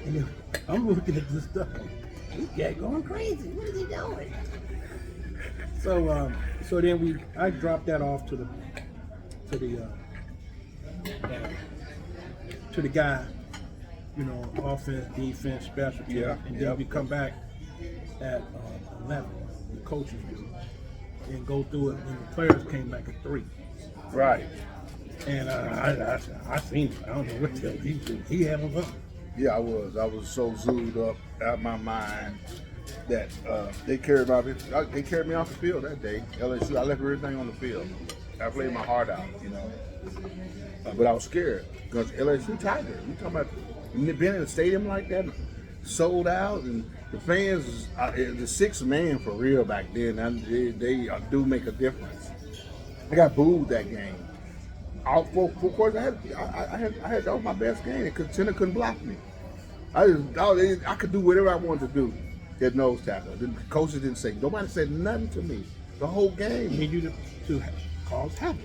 And then I'm looking at this stuff. This guy going crazy. What is he doing? So then I dropped that off to the guy, you know, offense, defense, special teams, and then we come back at 11, the coaches do, and go through it, and the players came back at 3. Right. And I seen it. I don't know what the hell he had them up. Yeah, I was. I was so zoomed up out of my mind that they carried me off the field that day. LSU, I left everything on the field. I played my heart out, you know. But I was scared because LSU Tiger. You talking about being in a stadium like that, sold out, and the fans, the 6 man for real back then. And they do make a difference. I got booed that game. Of course, I had that was my best game. Center couldn't block me. I could do whatever I wanted to do at nose tackle. The coaches didn't say. Nobody said nothing to me the whole game. Need you to cause havoc.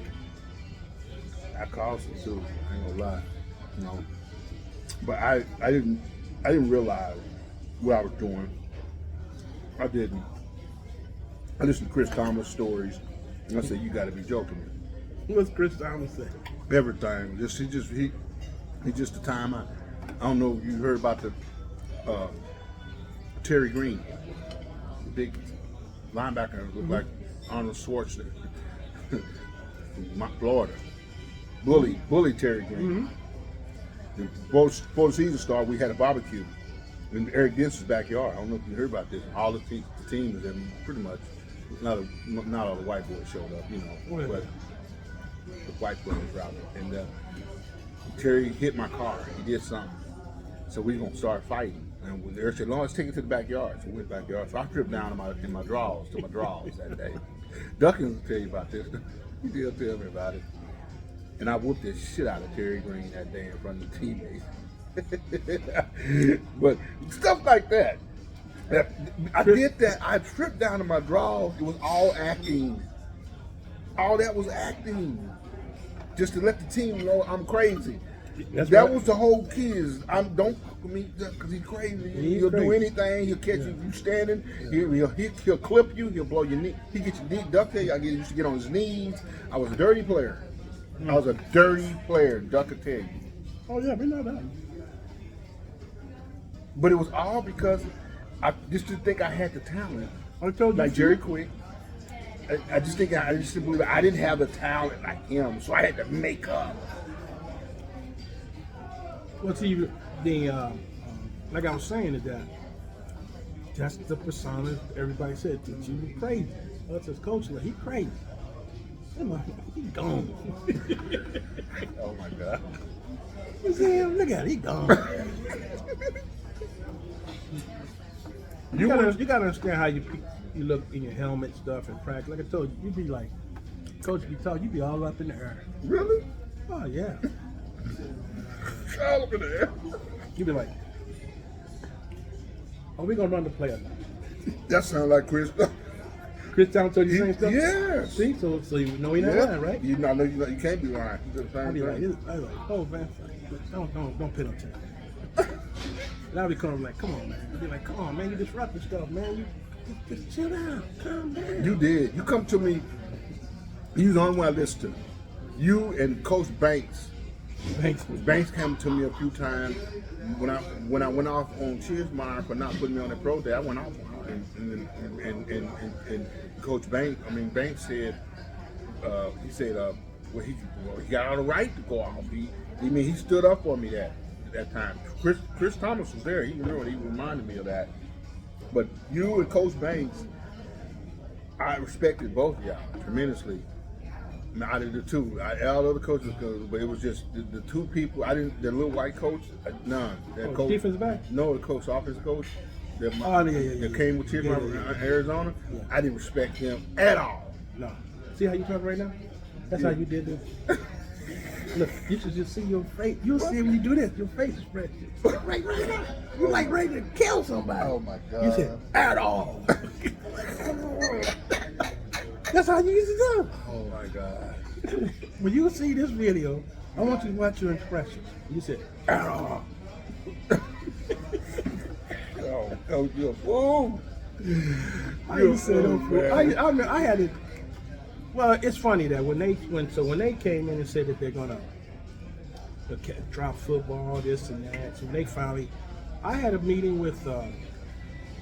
I caused it too. I ain't gonna lie, you know. But I didn't realize what I was doing. I didn't. I listened to Chris Thomas stories I said, you got to be joking me. What's Chris Thomas say? Everything. He just the time. I don't know if you heard about the Terry Green, the big linebacker, looked like Arnold Schwarzenegger from Florida. Bully Terry Green. Before the season started, we had a barbecue in Eric Dent's backyard. I don't know if you heard about this. All the teams and pretty much not all the white boys showed up, but the white boys were out there. And Terry hit my car. He did something. So we gonna start fighting. And Eric said, "No, let's take it to the backyard." So we went backyard. So I tripped down in my drawers that day. Duckins will tell you about this. He did tell me about it. And I whooped the shit out of Terry Green that day in front of the teammates. But stuff like that. I did that. I tripped down in my drawers. It was all acting. All that was acting. Just to let the team know I'm crazy. That was the whole key. Is don't fuck with me because he's crazy. He'll do anything. He'll catch you standing. He'll clip you. He'll blow your knee. He get your knee duck there. I used to get on his knees. I was a dirty player. I was a dirty player. Duck could tell you. Oh yeah, we know that. But it was all because I just didn't think I had the talent. I told you. Like Jerry Quick. I just didn't believe I didn't have the talent like him, so I had to make up. Well, see, like I was saying, is that's the persona everybody said that you were crazy. Us as coach, like, he crazy. I'm like, he gone. Oh my God. You see him? Look at it, he gone. You gotta understand how you look in your helmet stuff and practice. Like I told you, you be like, coach be talking, you be all up in the air. Really? Oh yeah. All up in the air. You be like, are we gonna run the play or not? That sounds like Chris. Chris Thomas told you the same stuff? Yeah. See, so you know he not lying, right? You can't be lying. I'll be like, oh man, don't pit on Terry. And I'll be coming like, come on man. I'll be like, come on man, you disrupting stuff, man. You just chill out, calm down. You did. You come to me. You was the only one I listened to. You and Coach Banks. Banks came to me a few times when I went off on Chismeyer for not putting me on the pro day. I went off on him, and Coach Banks said he got all the right to go off. He stood up for me that time. Chris Thomas was there. He reminded me of that. But you and Coach Banks, I respected both of y'all tremendously. Out of the two, all other coaches, but it was just the two people. The little white coach, none. That coach, defensive back? No, the coach, offensive coach. That came with Arizona. Yeah. I didn't respect him at all. No. See how you talk right now? That's how you did this. Look, you should just see your face. You'll see when you do this. Your face is red. Right now. You're like ready to kill somebody. Oh my God. You said, at all. That's how you used to do. Oh my God. When you see this video, I want you to watch your expressions. You said, at all. Oh, you're a fool. I said, I had it. Well, it's funny that when they came in and said that they're gonna drop football, this and that, so they finally, I had a meeting with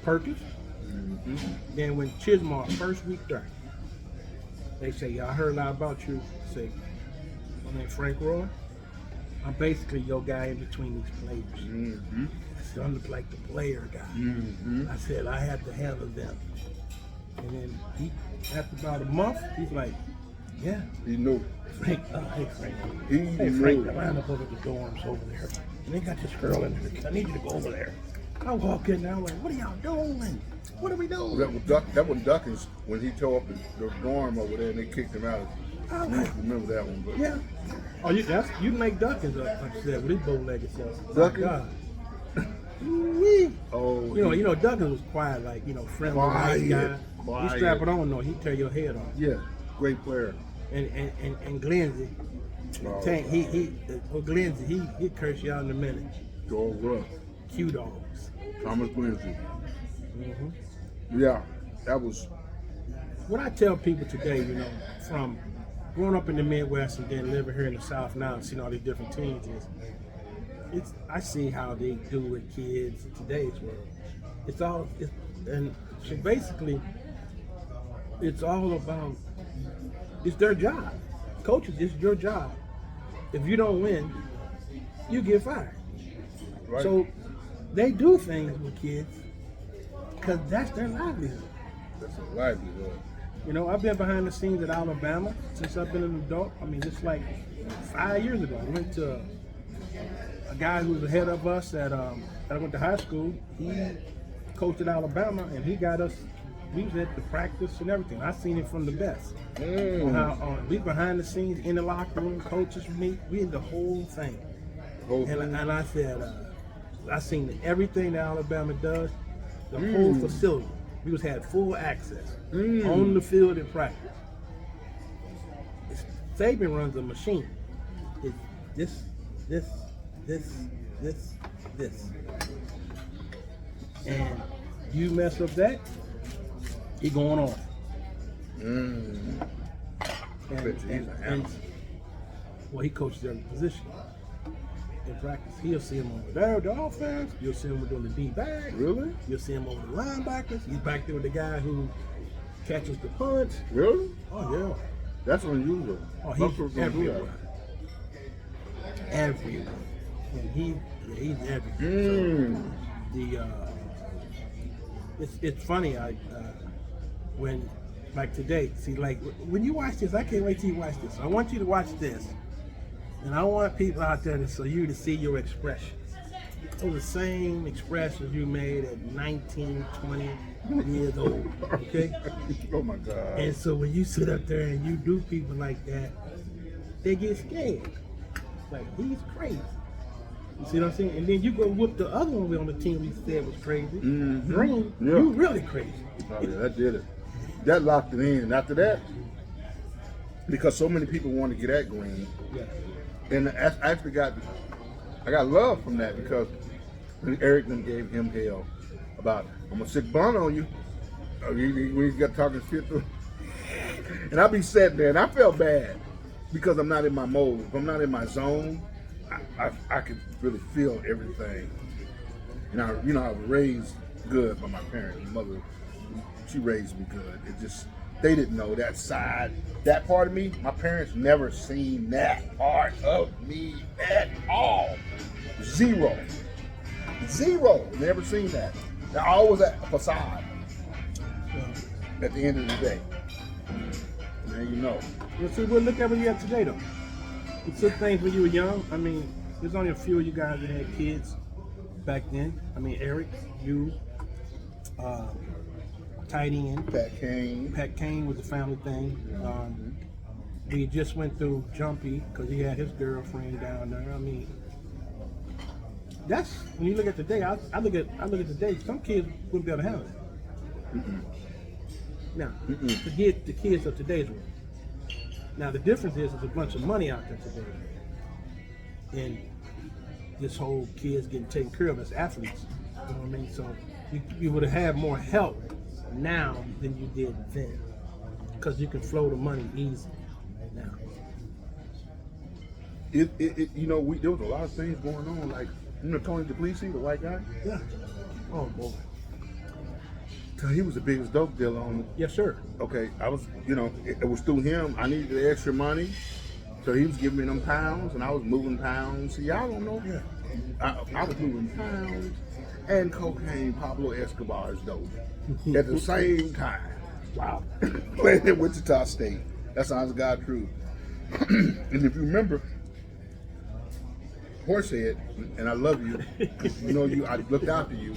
Perkins. Mm-hmm. Then when Chismeyer first week there, they say, yeah, I heard a lot about you. I say, my name's Frank Roy. I'm basically your guy in between these players. Mm-hmm. So I'm like the player guy. Mm-hmm. I said I had to handle them. And then after about a month, he's like, yeah. He knew. Frank, hey Frank. Hey Frank, line up over at the dorms over there. And they got this girl in there. I need you to go over there. I walk in there, I'm like, what are y'all doing? What are we doing? That was Duckins when he tore up the dorm over there and they kicked him out. I remember that one. But. Yeah. Oh, you make Duckins upset with his bow-legged self. Duckins? Oh, you know, Duckins was quiet, like, friendly, nice guy. You strap it on, though, he'd tear your head off. Yeah, great player. And Glenzie, Glenzie, he'd curse you out in a minute. Dog rough. Q-Dogs. Thomas Glenzie. Mm-hmm. Yeah, that was what I tell people today, from growing up in the Midwest and then living here in the South now and seeing all these different teams is, I see how they do with kids in today's world. And so basically, it's all about, it's their job. Coaches, it's your job. If you don't win, you get fired. Right. So they do things with kids because that's their livelihood. That's a livelihood. I've been behind the scenes at Alabama since I've been an adult. I mean, just like 5 years ago, I went to a guy who was ahead of us that I went to high school. He coached at Alabama, and he got us. We was at the practice and everything. I seen it from the best. We behind the scenes in the locker room, coaches meet. We did the whole thing. And I said, I seen everything that Alabama does, the whole facility. We had full access on the field in practice. Saban runs a machine. It's this. And you mess up that, he going on. And he coaches every position. In practice, he'll see him over there, the offense. You'll see him doing the D-back. Really? You'll see him over the linebackers. He's back there with the guy who catches the punch. Really? Oh, yeah. That's unusual. Oh, he's everywhere. Everywhere. And he's everywhere. It's funny. When like today, see, like when you watch this, I can't wait till you watch this. I want you to watch this. And I want people out there to see your expressions. Those are the same expressions you made at 19, 20 years old, okay? Oh my God. And so when you sit up there and you do people like that, they get scared. Like, he's crazy. You see what I'm saying? And then you go whoop the other one on the team we said was crazy. Green, you really crazy. Oh yeah, that did it. That locked it in. And after that, because so many people want to get at Green, and I actually got love from that because Eric then gave him hell about, I'm gonna stick blunt on you. When he's got talking shit to, and I be sitting there and I felt bad because I'm not in my mode. If I'm not in my zone, I can really feel everything. And I was raised good by my parents. My mother, she raised me good. It just, they didn't know that side, that part of me. My parents never seen that part of me at all. Zero. Never seen that. They're always a facade. At the end of the day. Now you know. Well, see, we'll look at what you have today, though. You took things when you were young. I mean, there's only a few of you guys that had kids back then. I mean, Eric, you, tight end. Pat Kane was the family thing. We just went through Jumpy because he had his girlfriend down there. I mean, that's when you look at today. I look at today. Some kids wouldn't be able to handle it. Now, forget the kids of today's world. Now the difference is there's a bunch of money out there today, and this whole kids getting taken care of as athletes. You know what I mean? So you would have had more help now than you did then, because you can flow the money easy now. There was a lot of things going on. Like, Tony DePlessis, the white guy. Yeah. Oh boy. So he was the biggest dope dealer on. Yes, sir. Okay, I was, it was through him. I needed the extra money, so he was giving me them pounds, and I was moving pounds. See, y'all don't know. Yeah. I was moving pounds and cocaine, Pablo Escobar's dope at the same time. Wow. Playing at Wichita State. That sounds God true. And if you remember, Horsehead, and I love you, I looked after you.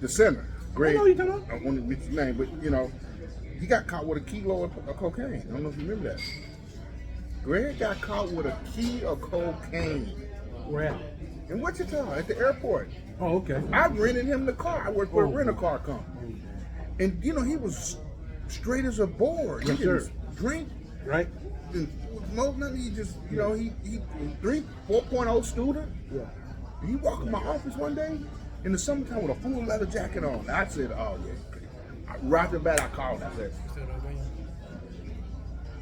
The center, Greg. I know you're talking about. I want to mention his name, but he got caught with a kilo of cocaine. I don't know if you remember that. Greg got caught with a kilo of cocaine. Where at? In Wichita, at the airport. Oh, okay. I rented him the car. I worked for a rent-a-car company. And he was straight as a board. Yes, he didn't sir. drink. Right. Nothing. He just, he 4.0 student. Yeah. He walked in my office one day in the summertime with a full leather jacket on. I said, oh yeah, I right after the bat, I called. I said,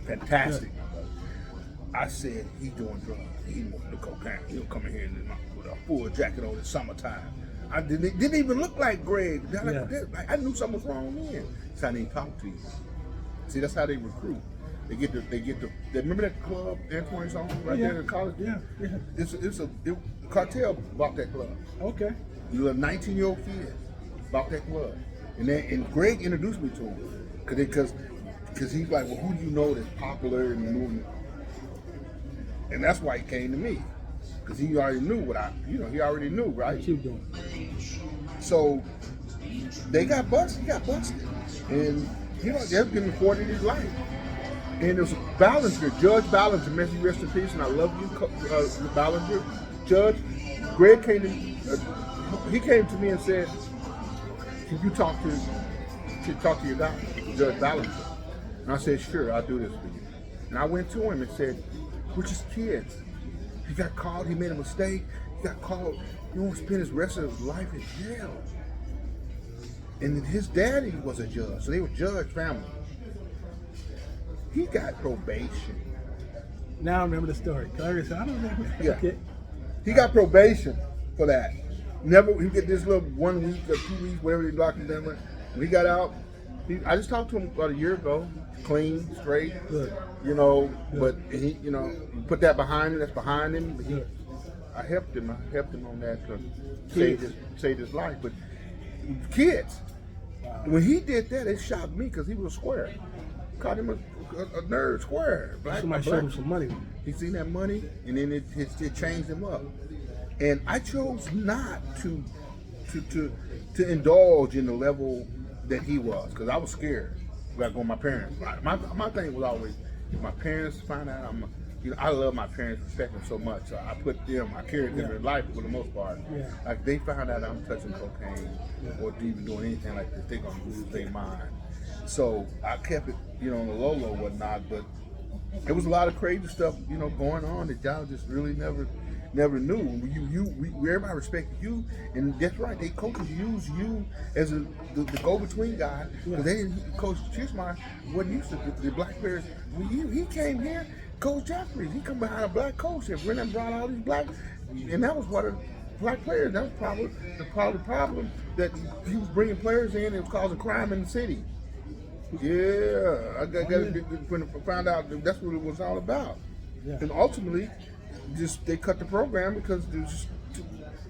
fantastic. I said, he's doing drugs. He's moving the cocaine. He'll come in here with a full jacket on in the summertime. I didn't even look like Greg. I knew something was wrong then. So I didn't talk to you. See, that's how they recruit. They remember that club Antoine's on right there in college? Yeah. It's a cartel bought that club. Okay. You a 19-year-old kid bought that club. And Greg introduced me to him. Because he's like, well, who do you know that's popular in the movement? And that's why he came to me. Because he already knew he already knew, right? Keep doing. So they got busted. He got busted. And, they've been recording his life. And there's Ballinger, Judge Ballinger, may he rest in peace, and I love you, Ballinger. Judge, Greg came to me and said, can you talk to your guy, Judge Ballinger? And I said, sure, I'll do this for you. And I went to him and said, we're just kids. He got caught, he made a mistake, he got caught, he won't spend his rest of his life in jail. And his daddy was a judge, so they were judge family. He got probation. Now I remember the story. I don't know. Yeah. Okay. He got probation for that. He get this little 1 week or 2 weeks, whatever they locked him down with. When he got out, I just talked to him about a year ago, clean, straight, Good. but he, put that behind him, that's behind him. But I helped him on that to save his life. But kids, when he did that, it shocked me because he was a square. Caught him a nerd square. Somebody showed him some money. He seen that money, and then it changed him up. And I chose not to indulge in the level that he was, because I was scared about going with my parents. My thing was always, if my parents find out I love my parents, respect them so much. So I put them, I carried them in life for the most part. Yeah. Like they found out I'm touching cocaine or even doing anything like this, they're gonna lose their mind. So I kept it, on the low whatnot, but there was a lot of crazy stuff, going on that y'all just really never knew. Everybody respected you, and that's right. They coaches used you as the go-between guy, because they didn't. Coach Chismar wasn't used to the black players. When he came here, Coach Jeffries, he come behind a black coach and went and brought all these black, and that was what black players. That was probably the problem that he was bringing players in and it was causing crime in the city. Yeah, I got to find out that's what it was all about. Yeah. And ultimately, they cut the program because there's just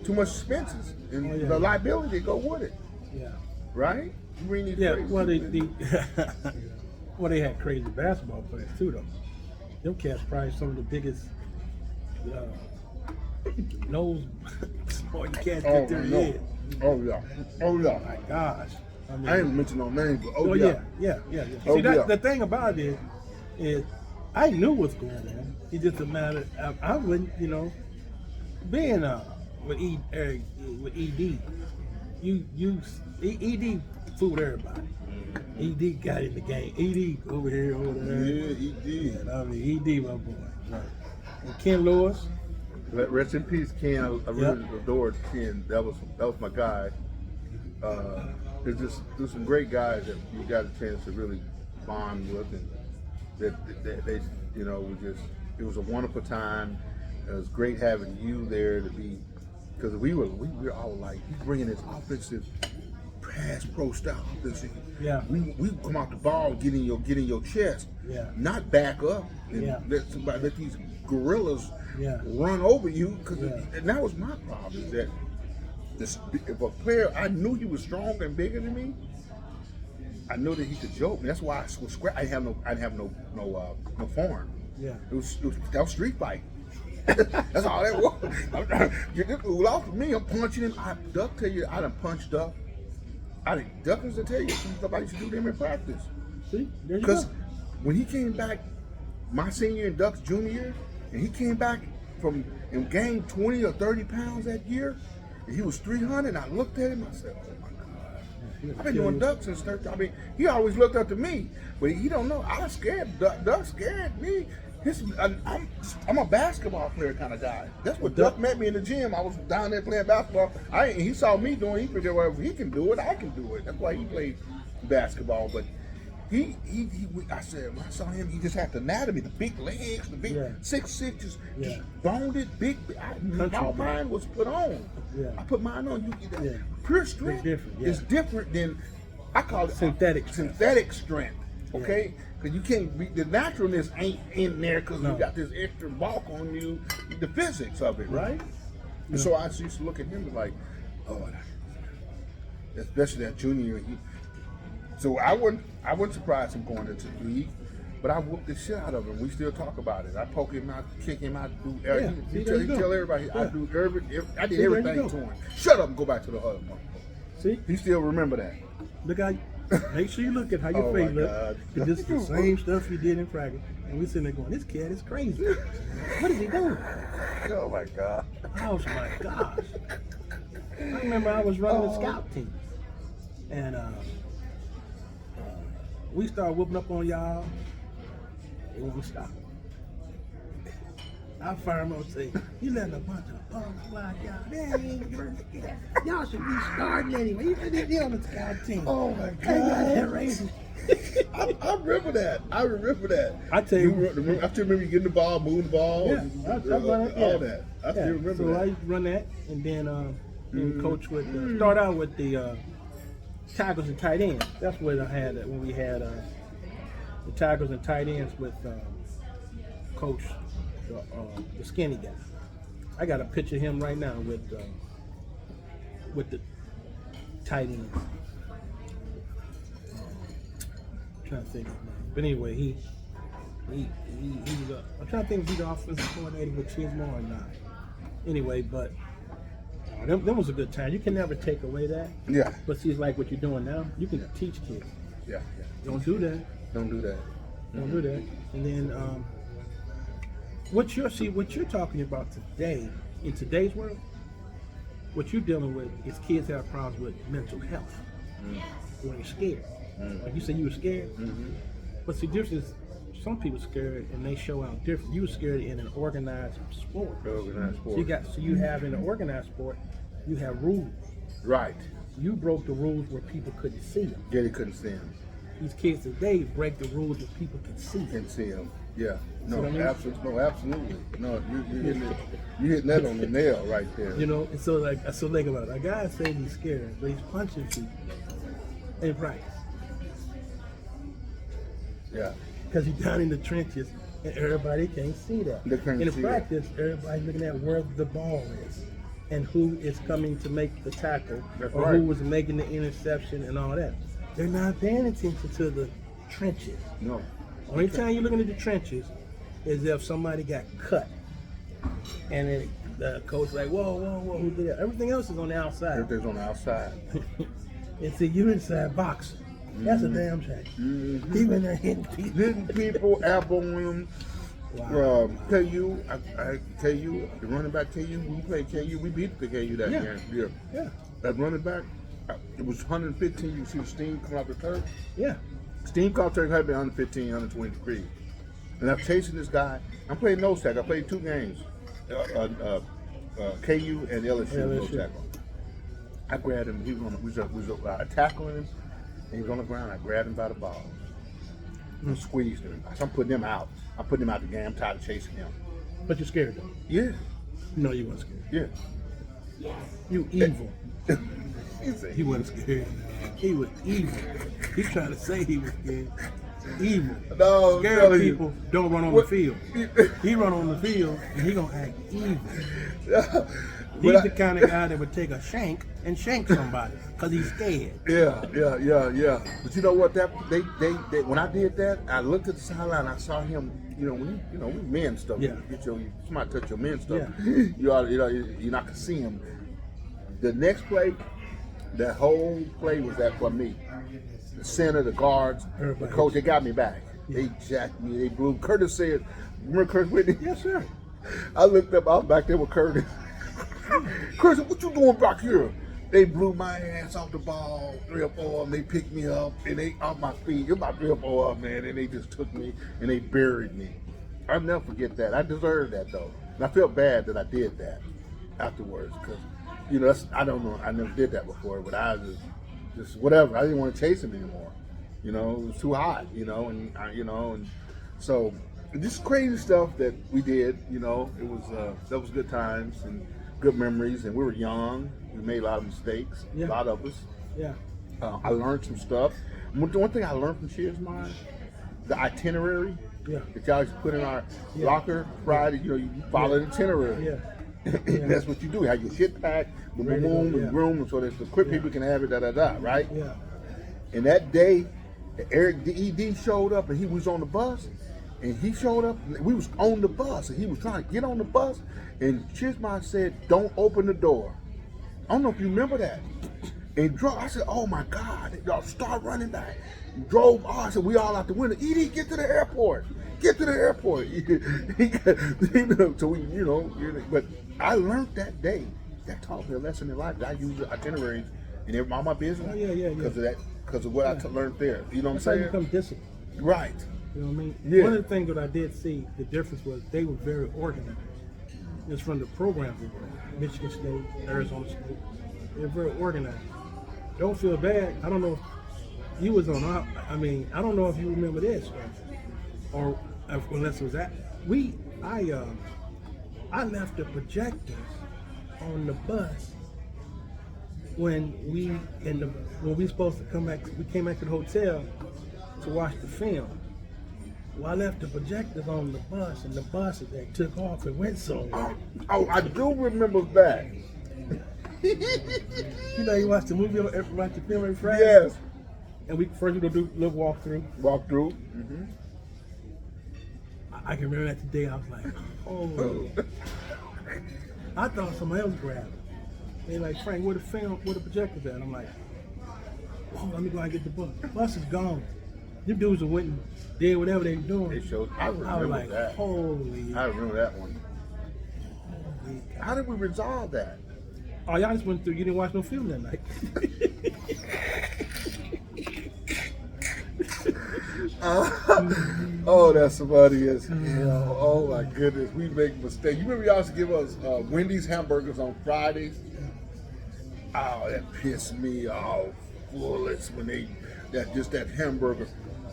too much expenses and the liability that go with it. Yeah. Right? You really need well, they had crazy basketball players too, though. Them cats probably some of the biggest nose smarting cats get their head. Oh yeah. My gosh. I ain't mention no names, but yeah. See, the thing about it is I knew what's going on. It's just a matter. I wouldn't, being with ED, ED fooled everybody. ED got in the game. ED over here, over there. Yeah, ED. ED, my boy. Right. And Ken Lewis. Rest in peace, Ken. I really adored Ken. That was my guy. There's some great guys that you got a chance to really bond with, and that they it was a wonderful time. It was great having you there to be, because we were all like, he's bringing this offensive pass pro style offensive. Yeah. We come out the ball, get in your chest. Yeah. Not back up and let these gorillas run over you, and that was my problem, is that if a player, I knew he was stronger and bigger than me, I knew that he could joke. And that's why I was scrap. I didn't have no form. Yeah. That was street fight. That's all that was. Get this ool off of me. I'm punching him. I duck tell you, I done punched up. I done duckers to tell you somebody should do them in practice. See, there you go. Because when he came back, my senior and Duck's junior year, and he came back and gained 20 or 30 pounds that year. He was 300, and I looked at him, I said, oh my God. I've been doing Duck since 13. I mean, he always looked up to me, but he don't know. I was scared. Duck scared me. I'm a basketball player kind of guy. That's what Duck met me in the gym. I was down there playing basketball. He saw me doing, he figured, well, if he can do it, I can do it. That's why he played basketball, but I said when I saw him, he just had the anatomy, the big legs, the big 6'6", just boned it, big. Mine was put on. Yeah. I put mine on. You get that pure strength. It's different than I call it synthetic strength. Okay, because you can't be, the naturalness ain't in there because you got this extra bulk on you, the physics of it, right? And so I used to look at him like, oh, especially that junior year. So I wouldn't surprise him going into the league, but I whooped the shit out of him. We still talk about it. I poke him out, kick him out, do everything. He tell everybody I do I did everything to him. Shut up and go back to the other one. See? He still remember that. Look how. Make sure you look at how your face looks. This is the same stuff you did in practice, and we sitting there going, "This kid is crazy. What is he doing?" Oh my God! Oh my gosh! I remember I was running the scout team, and we started whooping up on y'all. They want to stop. I fire him and say, "You letting a bunch of punks fly y'all. Y'all should be starting anyway. You on the scout team." Oh my God! I remember that. I tell you, I still remember you getting the ball, moving the ball, all that. I still remember so that. I used to run that, and then coach would start out with the tackles and tight ends. That's what I had when we had the tackles and tight ends with coach. The skinny guy. I got a picture of him right now with the tight end. Trying to think of his name. But anyway, he was I'm trying to think if he's the offensive coordinator with Chismore or not. Anyway, but them was a good time. You can never take away that. Yeah. But see, it's like what you're doing now. You can teach kids. Yeah. Don't do that. Don't do that. Don't do that. And then what you're talking about today, in today's world, what you're dealing with is kids have problems with mental health. When they're scared. Like you said you were scared. But see, difference is some people scared and they show out different. You were scared in an organized sport. So you have in an organized sport, you have rules. Right. You broke the rules where people couldn't see them. Yeah, they couldn't see them. These kids today break the rules where people can see them. Can see them. Yeah. No, what I mean? absolutely. No, you hitting that on the nail right there. You know, and so think about it. A guy says he's scared, but he's punching people in practice. Yeah. Because he's down in the trenches and everybody can't see that. In practice, everybody's looking at where the ball is and who is coming to make the tackle who was making the interception and all that. They're not paying attention to the trenches. No. Only time you're looking at the trenches is if somebody got cut. And then the coach like, whoa, who did that? Everything else is on the outside. Everything's on the outside. And see, you inside boxing. That's a damn shame. He been there hitting people, elbowing them. Wow. KU, KU, the running back KU, we played KU, we beat the KU that year. Yeah. That running back, it was 115, you see the steam coming out the turf? Yeah. Steam coming out the turf had been 115, 120 degrees. And I'm chasing this guy. I'm playing nose tackle. I played 2 games. KU and LSU nose tackle. I grabbed him, we was tackling him, and he was on the ground. I grabbed him by the balls and squeezed him. So I'm putting him out. I'm putting him out the game. I'm tired of chasing him. But you're scared though. Yeah. No, you weren't scared. Yeah. You evil. He wasn't scared. He was evil. He's trying to say he was scared. Evil. No, scared people don't run on the field. He run on the field and he gonna act evil. He's the kind of guy that would take a shank and shank somebody because he's scared. Yeah. But you know what? They when I did that, I looked at the sideline. I saw him. We men stuff. Yeah. Somebody touch your men stuff. Yeah. You're not gonna see him. The next play, that whole play was that for me. The center, the guards, the coach, they got me back. Yeah. They jacked me. They blew. Curtis said, "Remember Curtis Whitney?" Yes, sir. I looked up. I was back there with Curtis. Curtis, what you doing back here? They blew my ass off the ball, 3 or 4 of them. They picked me up and they off my feet. It was about 3 or 4 of them, man, and they just took me and they buried me. I'll never forget that. I deserved that though, and I felt bad that I did that afterwards because, I don't know. I never did that before, but I just whatever. I didn't want to chase him anymore. You know, it was too hot. And so just crazy stuff that we did. You know, it was that was good times and good memories. And we were young. We made a lot of mistakes. Yeah. A lot of us. Yeah. I learned some stuff. One thing I learned from Cheers Mind, the itinerary. Yeah. That y'all used to put in our locker Friday. You know, you follow the itinerary. Yeah. That's what you do. You have your shit packed, boom, boom, boom, and room, so that the quick people can have it, right? Yeah. And that day, Eric DED showed up, and he was on the bus, and he showed up. We was on the bus, and he was trying to get on the bus, and Chismar said, "Don't open the door." I don't know if you remember that. And drove. I said, "Oh my God!" Y'all start running back. Drove. Oh, I said, "We all out the window." ED, get to the airport. Get to the airport. So we, but I learned that day. That taught me a lesson in life. I use the itineraries in all my business. Oh, yeah. Because of what I learned there. You know what I'm That's how you saying? become disciplined. Right. You know what I mean? Yeah. One of the things that I did see, the difference was they were very organized. It's from the programs they were, Michigan State, Arizona State. They're very organized. Don't feel bad. I don't know if you was on our, I don't know if you remember this or unless it was that. I left the projectors on the bus when we supposed to come back. We came back to the hotel to watch the film. Well, I left the projectors on the bus, and the bus they took off and went somewhere. Oh, I do remember that. You know, you watch the movie, watch the film every Friday. Yes. And we first we gonna do a little walkthrough. Walkthrough. Mm-hmm. I can remember that today. I was like, oh. I thought somebody else grabbed it. They like, Frank, where the projector's at? I'm like, oh, let me go out and get the bus. The bus is gone. Them dudes went and did whatever they were doing. They showed. I was remember like, that. holy. I remember that one. Holy God. How did we resolve that? Oh, y'all just went through. You didn't watch no film that night. Oh, that's funny as hell. Oh my goodness, we make mistakes. You remember y'all used to give us Wendy's hamburgers on Fridays? Oh, that pissed me off. Bullets when that hamburger,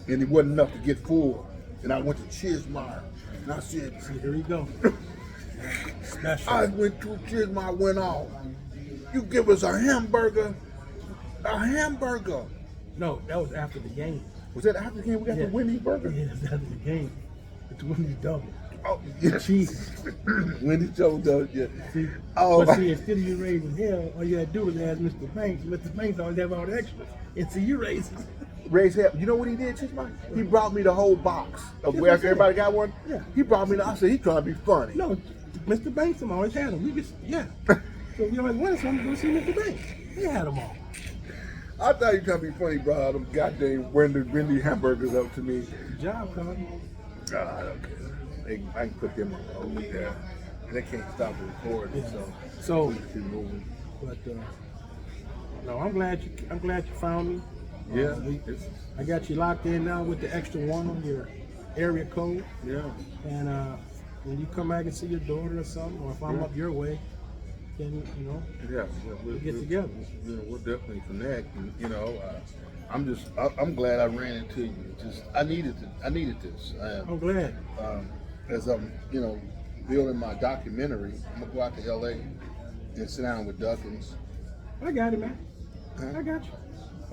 and it wasn't enough to get full. And I went to Chismar, and I said, See, here we go. Special. I went to Chismar, went off. You give us a hamburger. No, that was after the game. Was that after the game? We got the Wendy's burger. Yeah, that's after the game. It's Wendy's double. Oh, yeah. Cheese. Wendy's double, yeah. See, Oh, but see, instead of you raising hell, all you had to do was ask Mr. Banks. Mr. Banks always have all the extras. And see, you raised. Raise hell. You know what he did, Chismar? He brought me the whole box of where everybody got one. Yeah. He brought me. I said he trying to be funny. No, Mr. Banks them always had them. We just So we always wanted something to go see Mr. Banks. They had them all. I thought he trying to be funny. Brought all them goddamn Wendy hamburgers up to me. Good job, Connie. I don't care. I can put them on hold there. And they can't stop the recording. So we keep moving. But no, I'm glad you found me. Yeah. I got you locked in now with the extra one on your area code. Yeah. And when you come back and see your daughter or something, or if I'm up your way, then Yeah. we'll get together. We'll definitely connect. And, I'm glad I ran into you. I needed this. I'm glad. As I'm, building my documentary, I'm gonna go out to LA and sit down with Duckins. I got it, man. Huh? I got you.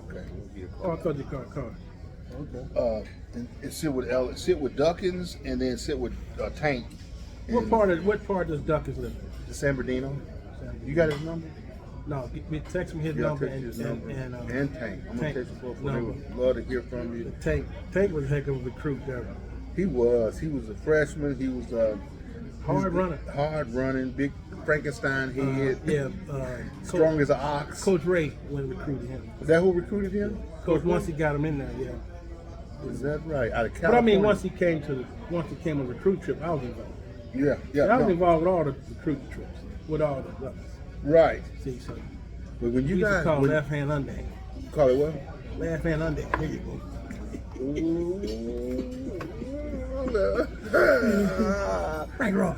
Okay, we'll be a Oh, call. I thought you called. Okay. And sit with Duckins, and then sit with Tank. What part does Duckins live in? San Bernardino. You got his number? No, text me his Yeah, number text his number. and And Tank. I'm gonna Tank text you both. They number. would love to hear from you. Tank was a heck of a recruit there. He was a freshman. He was Hard runner. Hard running, big Frankenstein head. Strong as an ox. Coach Ray went and recruited him. Was that who recruited him? Coach, once he got him in there, yeah. Is that right? Out of California. But I mean, once he came on a recruit trip, I was involved. Yeah. I was No. involved with all the recruit trips, with all the brothers. Right. See, so But when we you used to guys call left hand underhand. call it what? Left hand underhand. There you go. Frank Roy.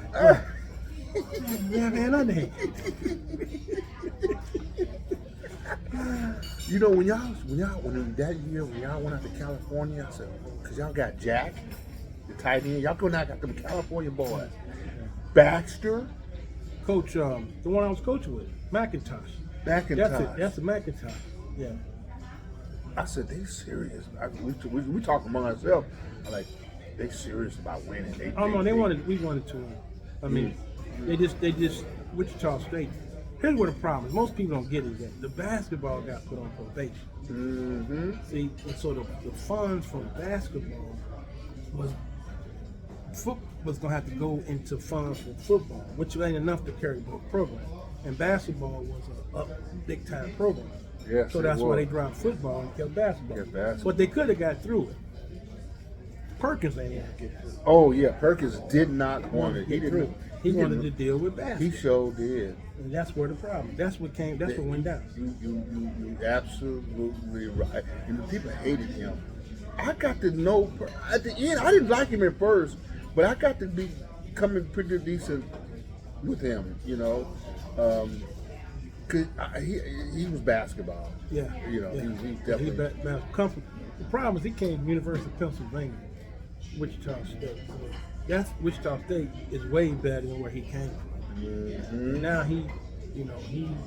Left hand underhand. You know, when that year when y'all went out to California, I said, cause y'all got Jack, the tight end, y'all go now got them California boys. Baxter, Coach, the one I was coaching with, McIntosh. That's it. That's the McIntosh. Yeah. I said, they serious. We talk among ourselves. I'm like, they serious about winning. We wanted to win. I mean, they just Wichita State. Here's what the problem is. Most people don't get it yet. The basketball got put on probation. Mm-hmm. See, and so the funds from basketball was gonna have to go into funds for football, which ain't enough to carry both programs. And basketball was a big time program. Yes, so that's why they dropped football and kept basketball. But they could have got through it. Perkins ain't able to get through it. Oh yeah, Perkins did not want it. He wanted to deal with basketball. He sure did. And that's where the problem. That's what went down. You absolutely right. And the people hated him. I got to know at the end. I didn't like him at first, but I got to be coming pretty decent with him. You know, cause he was basketball. Yeah. You know, yeah. he definitely. The problem is he came to University of Pennsylvania, Wichita State. That's Wichita State is way better than where he came from. Mm-hmm. Now he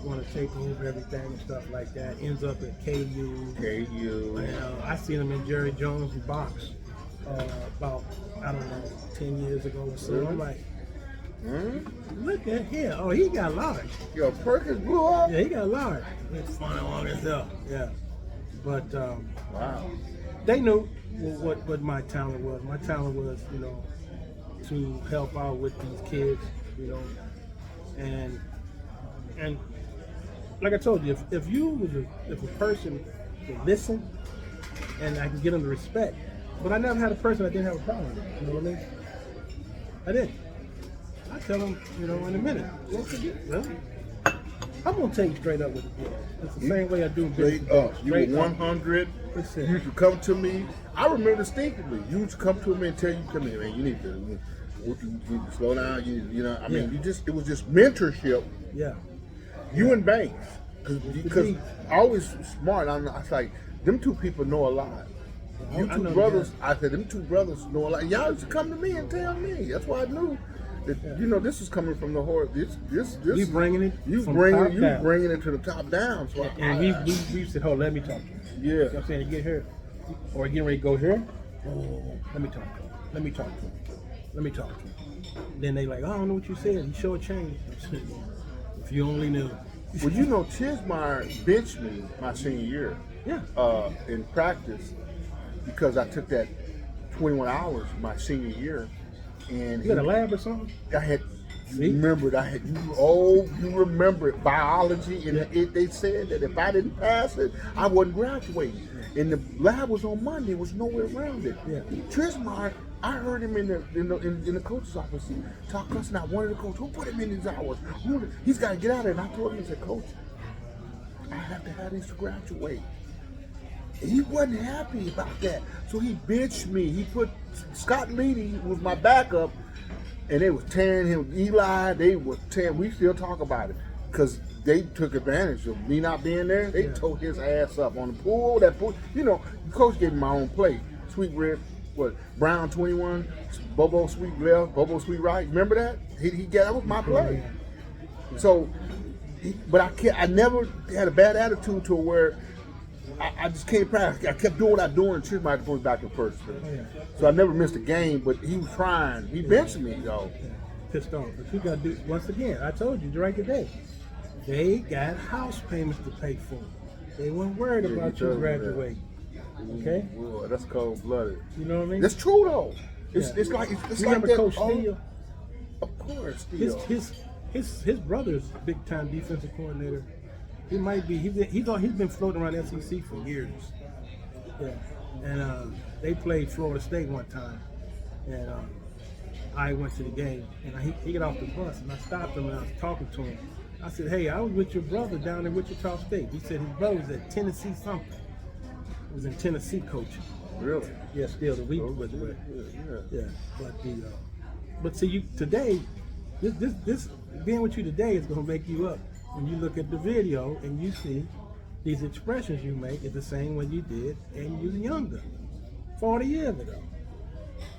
want to take over everything and stuff like that. Ends up at KU. I seen him in Jerry Jones' box about 10 years ago or so. Really? I'm like, look at him. Oh, he got large. Yo, Perkins blew up. Yeah, he got large. It's funny long as hell. Yeah, but wow. They knew what my talent was. My talent was, to help out with these kids, and like I told you, if a person would listen, and I can get them to respect, but I never had a person I didn't have a problem with. You know what I mean? I didn't. I tell them, in a minute. Well, I'm gonna take you straight up with it. It's the same way I do business. Straight up. You were 100. Listen. You used to come to me. I remember distinctly. You used to come to me and tell you, "Come here, man. You need to slow down. It was just mentorship." Yeah. You and Banks, because I always smart. I was like, them two people know a lot. You two brothers. I said, them two brothers know a lot. Y'all used to come to me and tell me. That's why I knew. That, this is coming from the heart. This. You bringing it. You bringing it to the top down. So and we said, "Oh, let me talk to you." Yeah. You know what I'm saying? You get here, or getting ready to go here. Oh, let me talk to him. Let me talk to him. Let me talk to him. Then they like, "Oh, I don't know what you said. He sure changed." If you only knew. Well, Chismeyer benched me my senior year. Yeah. In practice, because I took that 21 hours my senior year. And you had a lab or something? I had remembered. You remember it, biology, and they said that if I didn't pass it, I wasn't graduating. And the lab was on Monday. There was nowhere around it. Yeah. Trismar, I heard him in the coach's office talk cussing out one of the coaches. Who put him in these hours? He's got to get out of there. And I told him, I said, "Coach, I have to have this to graduate." He wasn't happy about that, so he benched me. He put Scott Leedy was my backup, and they was tearing him. Eli, they were tearing. We still talk about it because they took advantage of me not being there. They tore his ass up on the pool. That pool, the coach gave me my own play. Sweet red, Brown 21, Bobo Sweet left, Bobo Sweet right. Remember that? That was my play. So, but I never had a bad attitude to where. I just can't practice. I kept doing what I was doing. Choose my going back to first. So I never missed a game, but he was trying. He benched me, though. Pissed off. But you got to do, once again, I told you right today, they got house payments to pay for. They weren't worried about you graduating. Okay? Boy, that's cold-blooded. You know what I mean? That's true, though. It's like remember that. Coach Steele? Of course, Steele. His brother's big-time defensive coordinator. He might be. He's been floating around SEC for years. Yeah, and they played Florida State one time, and I went to the game, and he got off the bus, and I stopped him and I was talking to him. I said, "Hey, I was with your brother down in Wichita State." He said his brother was at Tennessee something. He was in Tennessee coaching. Really? Yeah, still the week with yeah. But see, you today, this being with you today is gonna make you up. When you look at the video and you see these expressions you make is the same way you did and you younger, 40 years ago.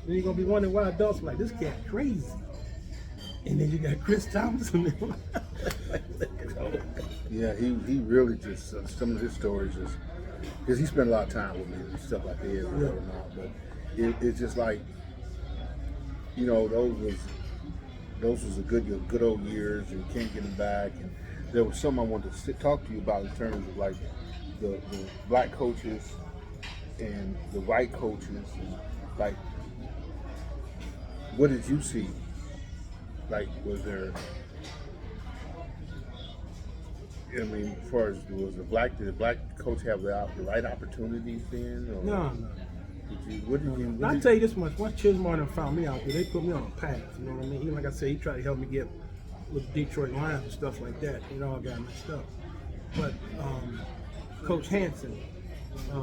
Then you're gonna be wondering why adults are like, this cat crazy. And then you got Chris Thompson. Yeah, he really just some of his stories just because he spent a lot of time with me and stuff like that. Yeah. But it's just like, you know, those was a good old years, and you can't get them back. And there was something I wanted to talk to you about in terms of like the black coaches and the white coaches, and like, what did you see? Like, was there? I mean, as far as did the black coach have the right opportunities then? Or No. I'll tell you this much. Once Chisholm found me out there, they put me on a path. You know what I mean? Even like I said, he tried to help me get with Detroit Lions and stuff like that. It all got messed up. But Coach Hanson.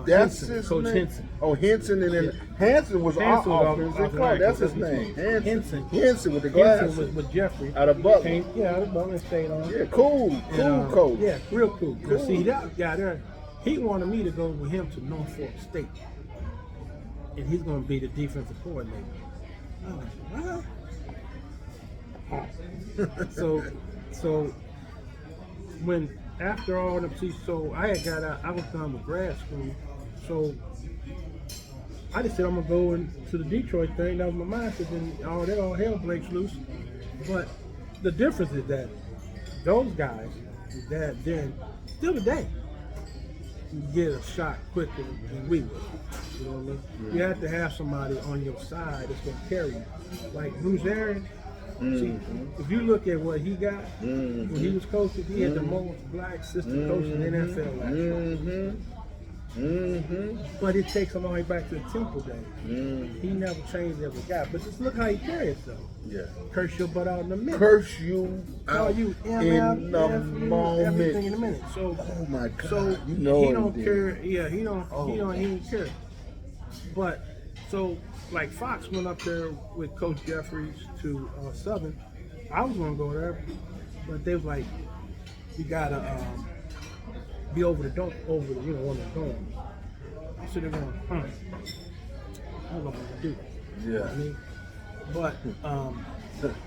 That's his Coach name? Henson. Oh, Henson, and then Hanson was Hanson our was offensive coach. That's his name. Henson with the Henson glasses. was with Jeffrey. Out of Butler. Out of Butler, stayed on. Yeah, cool coach. Yeah, real cool. Now, see, that guy there, he wanted me to go with him to Norfolk State. And he's going to be the defensive coordinator. I was like, what? So when after all them, so I had got out, I was done with grad school, so I just said I'm gonna go into the Detroit thing. That was my mindset. Then all hell breaks loose. But the difference is that those guys, that then still today, get a shot quicker than we would. You know what I mean? Mm-hmm. You have to have somebody on your side that's gonna carry you. Like Bruce Arians. See, if you look at what he got when he was coaching, he had the most black assistant coach in the NFL last year. But it takes him all the way back to the Temple days. He never changed every guy. But just look how he carries himself. Yeah. Curse your butt out in a minute. Curse you Call out you in the moment. everything in a minute. So, oh my God. So you know he don't did. care. Yeah, he don't care. But so like Fox went up there with Coach Jeffries to Southern. I was gonna go there, but they was like, you gotta be over the dome, one of the domes. I said, they're going, I don't know what to do. Yeah. You know what I mean? But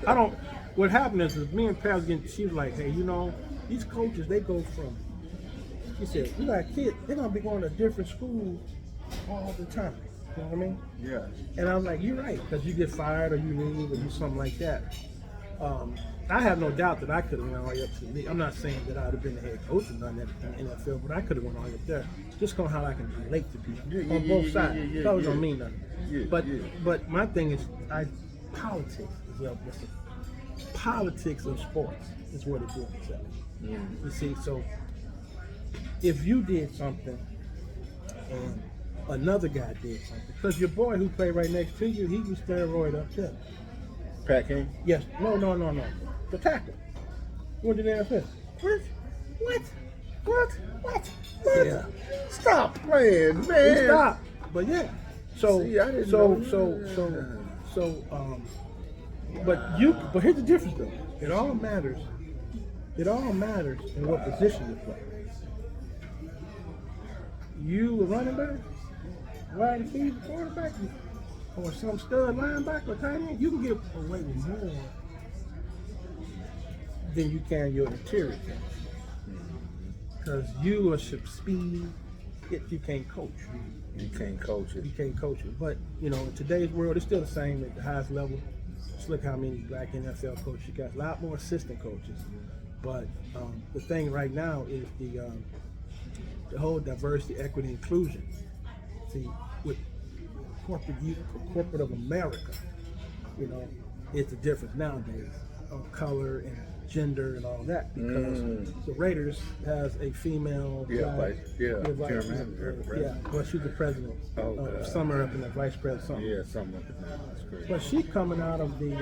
I don't. What happened is me and Pat was getting. She was like, hey, you know, these coaches they go from. She said, you got kids, they're gonna be going to different schools all the time. You know what I mean? Yeah. And I was like, you're right, because you get fired or you leave or do something like that. I have no doubt that I could have went all the way up to the league. I'm not saying that I would have been the head coach and done that in the NFL, but I could have went all the way up there. Just on how I can relate to people on both sides. That don't mean nothing. But my thing is, politics is well. Politics of sports is what it did itself. You see, so if you did something and another guy did something, because your boy who played right next to you, he was steroid up there. Pat King? Yes. No. The tackle. What did the NFL? What? Yeah. Stop playing, man. He stopped. But yeah. So See, I didn't know but here's the difference though. It all matters in what position you play. You a running back, wide receiver, quarterback, or some stud linebacker or tight end, you can get away with more than you can your interior game. Because you are some speed, yet you can't coach. You can't coach it. You can't coach it. But, you know, in today's world, it's still the same at the highest level. Just look how many black NFL coaches you got. A lot more assistant coaches. But the thing right now is the whole diversity, equity, inclusion. See, with corporate of America, you know, it's a difference nowadays of color and gender and all that, because the Raiders has a female vice manager. well, she's the president of Summer up in the vice president. Something. Yeah, something like that. That's great. But she coming out of the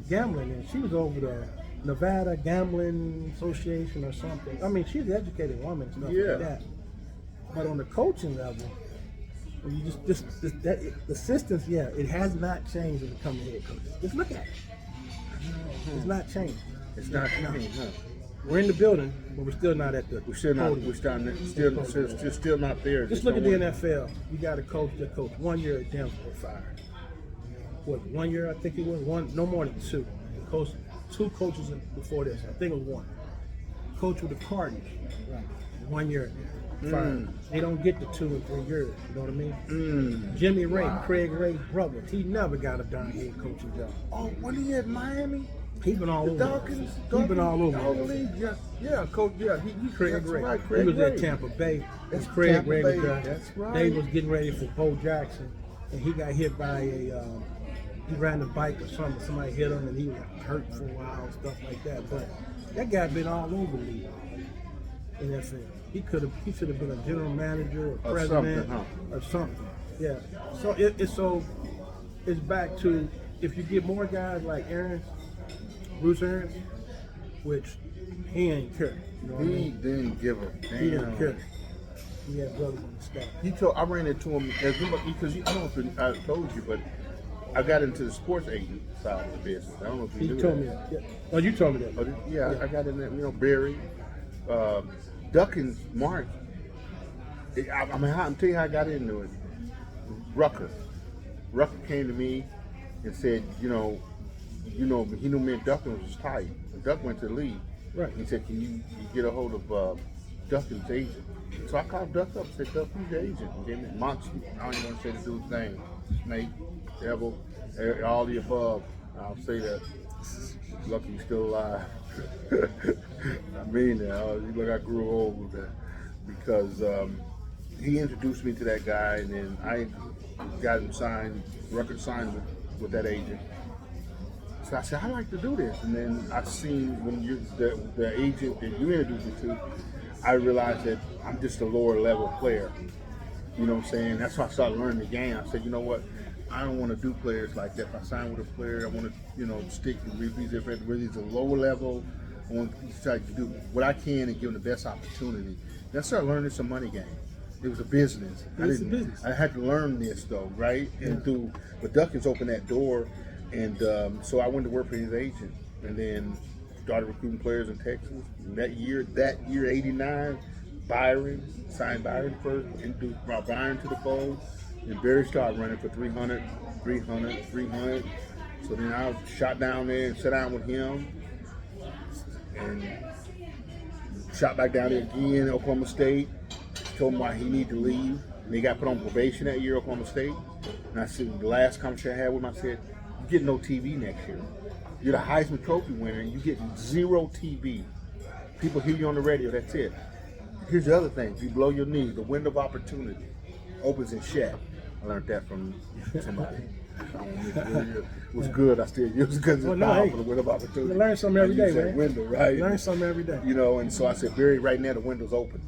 gambling, and she was over the Nevada Gambling Association or something. I mean, she's an educated woman and stuff like that. But on the coaching level, you the systems, it has not changed when it comes to head coaches. Just look at it. It's not changed. It's not changed, huh? We're in the building, but we're still not at the. We're still not. podium. Still not there. Just look at the NFL. You got a coach that coached 1 year at Denver or fired. What, 1 year? I think he was one, no more than two. He coached 2 coaches before this. I think it was 1. Coach with the Cardinals, right? 1 year. Fired. They don't get the 2 and 3 years. You know what I mean? Jimmy Ray, Craig Ray's brother, he never got a darn head coaching job. Oh, when he at Miami? He been all over. Dawkins, He been all over. Yeah, coach. Yeah, he Craig Ray. right. He Craig was Ray. at Tampa Bay. That's Craig Tampa Ray Bay. was there. That's right. They was getting ready for Bo Jackson, and he got hit by a. He ran a bike or something. Somebody hit him, and he was hurt for a while and stuff like that. But that guy been all over the league in NFL. He should have been a general manager or president or something. Yeah. So it's back to, if you get more guys like Bruce Arians, which he ain't care. You know what I mean? Didn't give a damn. He didn't care. He had brothers on the staff. I ran into him because I don't know if I told you, but I got into the sports agent side of the business. I don't know if you knew He told me that. Yeah. Oh, you told me that. I got in that. Barry, Duckins, Mark. I'm tell you how I got into it. Rucker came to me and said, he knew me and Duckins was tight. Duck went to the league. Right. He said, can you get a hold of Duckins' agent? So I called Duck up and said, Duck, who's your agent? He gave me Monty. I don't even want to say the dude's name. Snake, Devil, all the above. I'll say that. Lucky he's still alive. I mean that. Look, I grew old with that. Because he introduced me to that guy, and then I got him signed, record signed with that agent. So I said, I like to do this. And then I seen when the agent that you introduced me to, I realized that I'm just a lower level player. You know what I'm saying? That's why I started learning the game. I said, you know what? I don't want to do players like that. If I sign with a player, I want to, stick with these different, whether it's a lower level. I want to try to do what I can and give them the best opportunity. Then I started learning some money game. It was a business. I had to learn this though, right? And but Duckins opened that door, and so I went to work for his agent, and then started recruiting players in Texas. And that year, '89, signed Byron first, and brought Byron to the fold, and Barry started running for 300. So then I shot down there and sat down with him, and shot back down there again, Oklahoma State. Told him why he needed to leave. And he got put on probation that year, Oklahoma State. And I said, the last conversation I had with him, I said, you get no TV next year. You're the Heisman Trophy winner, and you get 0 TV. People hear you on the radio, that's it. Here's the other thing. If you blow your knees, the window of opportunity opens in Shaq. I learned that from somebody. It was good. I still use it because it's powerful, the window of opportunity. You learn something every day, man. Window, right? You learn something every day. And so I said, Barry, right now the window's open.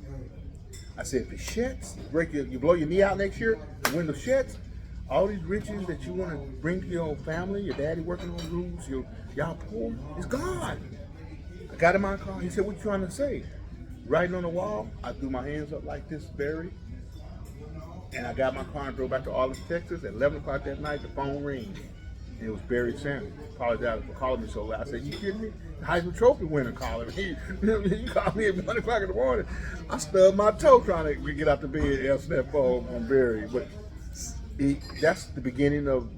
I said, if it shuts, you blow your knee out next year, the window shuts, all these riches that you want to bring to your family, your daddy working on roofs, y'all poor, it's gone. I got in my car. He said, what you trying to say? Writing on the wall, I threw my hands up like this, Barry, and I got my car and drove back to Arlington, Texas. At 11 o'clock that night, the phone rang. And it was Barry Sanders. Apologized for calling me so loud. I said, you kidding me? The Heisman Trophy winner calling me. He called me at 1 o'clock in the morning. I stubbed my toe trying to get out the bed and answer that phone on Barry. But that's the beginning of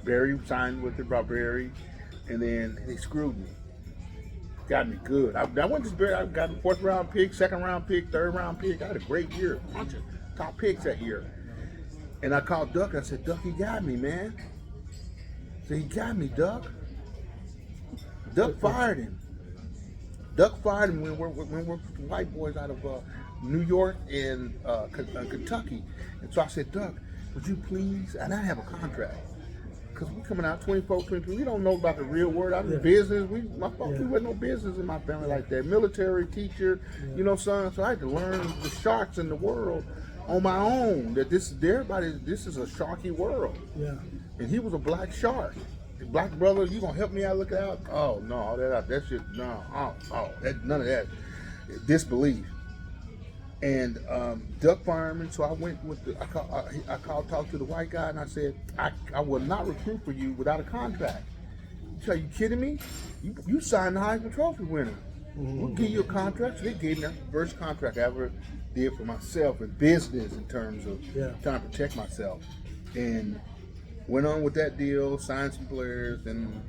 Barry signed with it, brought Barry, and then he screwed me. Got me good. I went to Barry. I got a 4th round pick, 2nd round pick, 3rd round pick. I had a great year. A bunch of top picks that year. And I called Duck. I said, Duck, he got me, man. So he got me, Duck. Duck fired him. Duck fired him when we worked with the white boys out of New York and Kentucky. And so I said, Duck, would you please, and I have a contract. Because we're coming out 24, 23. We don't know about the real world. I'm in business. We had no business in my family like that. Military, teacher, son. So I had to learn the sharks in the world on my own. That this is a sharky world. Yeah. And he was a black shark. Black brother, you gonna help me out? Look out! Oh no, all that shit. No, none of that. Disbelief. And Duck fireman. So I went with I talked to the white guy, and I said, I will not recruit for you without a contract. Are you kidding me? You signed the Heisman Trophy winner. We'll give you a contract. So they gave me the first contract I ever did for myself in business in terms of trying to protect myself. And went on with that deal, signed some players, and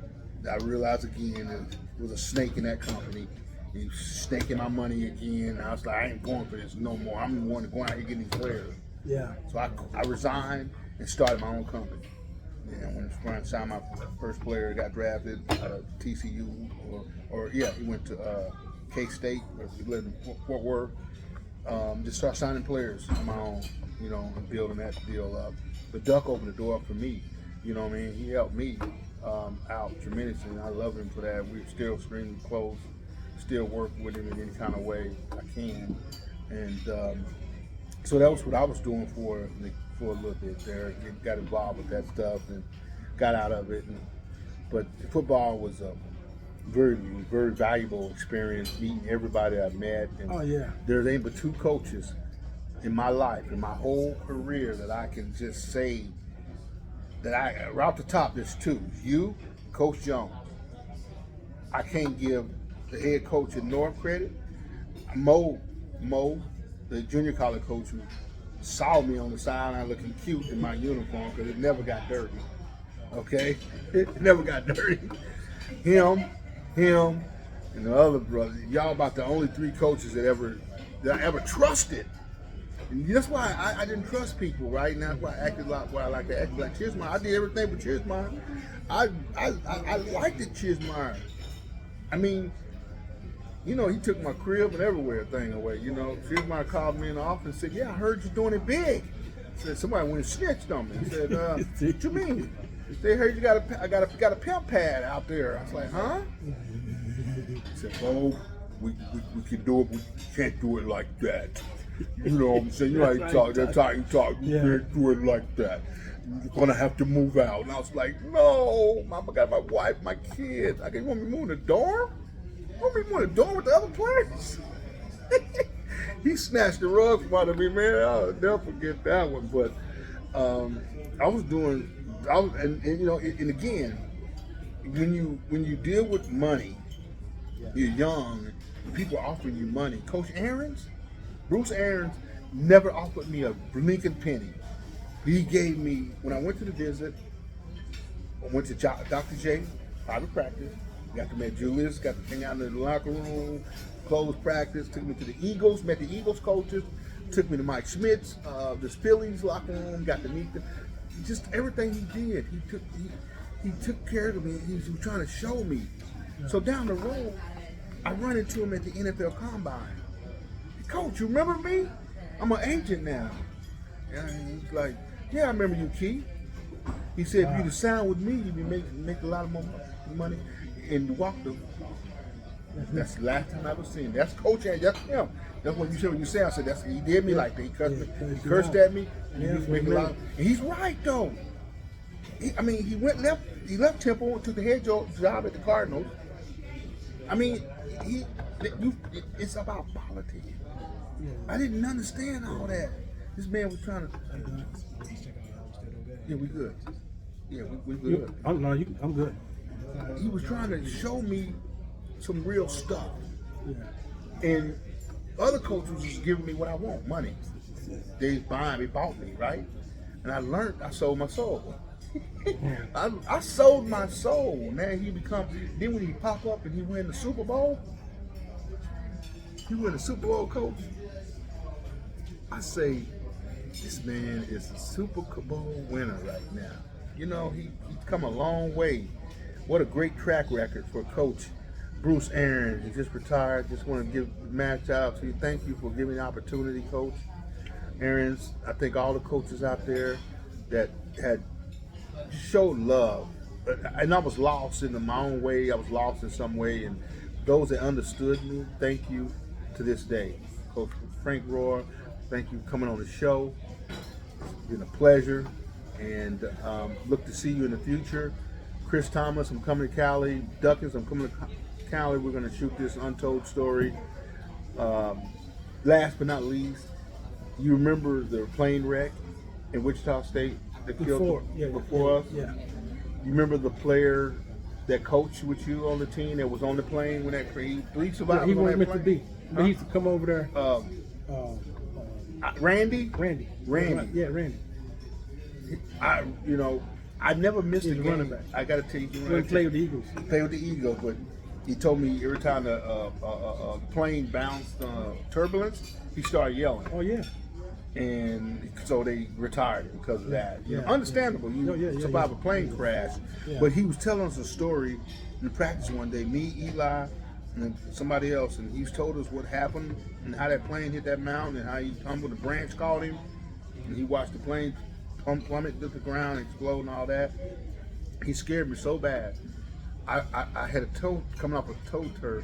I realized again there was a snake in that company. He was snaking my money again. I was like, I ain't going for this no more. I'm the one to go out here getting these players. Yeah. So I resigned and started my own company. And when I signed my first player, got drafted out of TCU, he went to K-State, where he lived in Fort Worth. Just start signing players on my own, and building that deal up. The Duck opened the door for me, you know what I mean? He helped me out tremendously, and I love him for that. We're still extremely close, still work with him in any kind of way I can. And so that was what I was doing for a little bit there. Got involved with that stuff and got out of it. But football was a very, very valuable experience, meeting everybody I met. And there ain't but 2 coaches in my life, in my whole career, that I can just say that right off the top, there's 2. You, Coach Jones. I can't give the head coach at North credit. Mo, the junior college coach who saw me on the sideline looking cute in my uniform because it never got dirty. Okay? It never got dirty. Him, and the other brother. Y'all about the only 3 coaches that I ever trusted. And that's why I didn't trust people, right? And that's why I acted like I like to act like Chismeyer. I did everything but Chismeyer. I liked it, Chismeyer. I mean, he took my crib and everywhere thing away. Chismeyer called me in the office and said, "Yeah, I heard you're doing it big." I said, "Somebody went and snitched on me." I said, "What you mean?" They heard you got a pimp pad out there. I was like, "Huh?" He said, "Oh, we can do it, but we can't do it like that." You know what I'm saying? You know how you talk. That's how you talk. You can't do it like that. You're gonna have to move out. And I was like, "No, Mama got my wife, my kids. You want me to move in the dorm? You want me to move in the dorm with the other players?" He snatched the rug from under me, man. I'll never forget that one. But and again, when you deal with money, you're young. People offering you money. Bruce Arians never offered me a blinking penny. He gave me, when I went to the visit, I went to Dr. J, private practice, got to meet Julius, got to hang out in the locker room, closed practice, took me to the Eagles, met the Eagles coaches, took me to Mike Schmidt's, the Phillies locker room, got to meet them. Just everything he did, he took care of me. He was trying to show me. So down the road, I run into him at the NFL Combine. "Coach, you remember me? I'm an agent now." And he's like, "Yeah, I remember you, Key." He said, "If you'd have signed with me, you'd be making a lot of more money." And walked him. That's the last time I ever seen him. That's Coach Arians. That's him. That's what you said when you said. I said, he did me like that. He cursed at me. And he was making a lot. And he's right though. He left Temple and took the head job at the Cardinals. It's about politics. I didn't understand all that. This man was trying to. Yeah, we good. Yeah, we good. I'm good. He was trying to show me some real stuff. And other coaches was giving me what I want, money. They bought me, right? And I sold my soul. I sold my soul. Man, then when he pop up and he win the Super Bowl, coach. I say, this man is a Super Bowl winner right now. He's come a long way. What a great track record for Coach Bruce Arians. He just retired. Just want to give a mad shout out to you. Thank you for giving me the opportunity, Coach Arians. I think all the coaches out there that had showed love. And I was lost in my own way. I was lost in some way. And those that understood me, thank you to this day. Coach Frank Rohr, thank you for coming on the show. It's been a pleasure. And look to see you in the future. Chris Thomas, I'm coming to Cali. Duckins, I'm coming to Cali. We're going to shoot this Untold Story. Last but not least, you remember the plane wreck in Wichita State that killed before us? Yeah. You remember the player that coached with you on the team that was on the plane when that three survivors He on wasn't that meant to plane? be. But he used to come over there. Randy? Randy. Randy. Yeah, Randy. I never missed a He's a game. running back. I got to tell you, He played with the Eagles. Play with the Eagles, but he told me every time the plane bounced turbulence, he started yelling. Oh yeah. And so they retired him because of that. Yeah. Understandable. You survive a plane crash. Yeah. But he was telling us a story in practice one day, me, Eli, and somebody else, and he's told us what happened and how that plane hit that mountain and how he tumbled, the branch caught him, and he watched the plane plummet to the ground, explode and all that. He scared me so bad. I had a toe coming off a toe turf,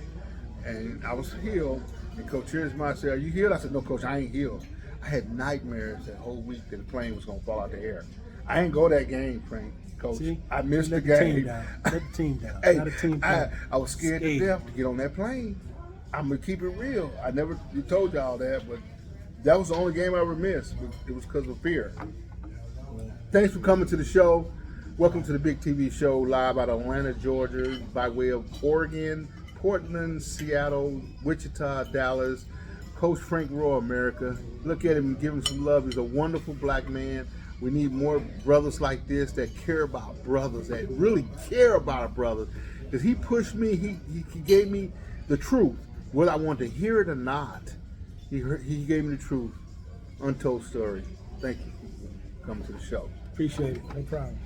and I was healed. And Coach Hirsman said, "Are you healed?" I said, "No, Coach, I ain't healed." I had nightmares that whole week that the plane was gonna fall out the air. I didn't go that game, Frank. Coach, See? I missed the Let game. Team down. Let the team down. Hey, Not a team player. I was scared to death to get on that plane. I'm gonna keep it real. I never told y'all that, but that was the only game I ever missed. It was because of fear. Thanks for coming to the show. Welcome to the Big TV Show, live out of Atlanta, Georgia, by way of Oregon, Portland, Seattle, Wichita, Dallas. Coach Frank Roy, America. Look at him and give him some love. He's a wonderful black man. We need more brothers like this that care about brothers, that really care about our brothers. Because he pushed me, he gave me the truth, whether I want to hear it or not. He gave me the truth. Untold Story. Thank you for coming to the show. Appreciate it. No problem.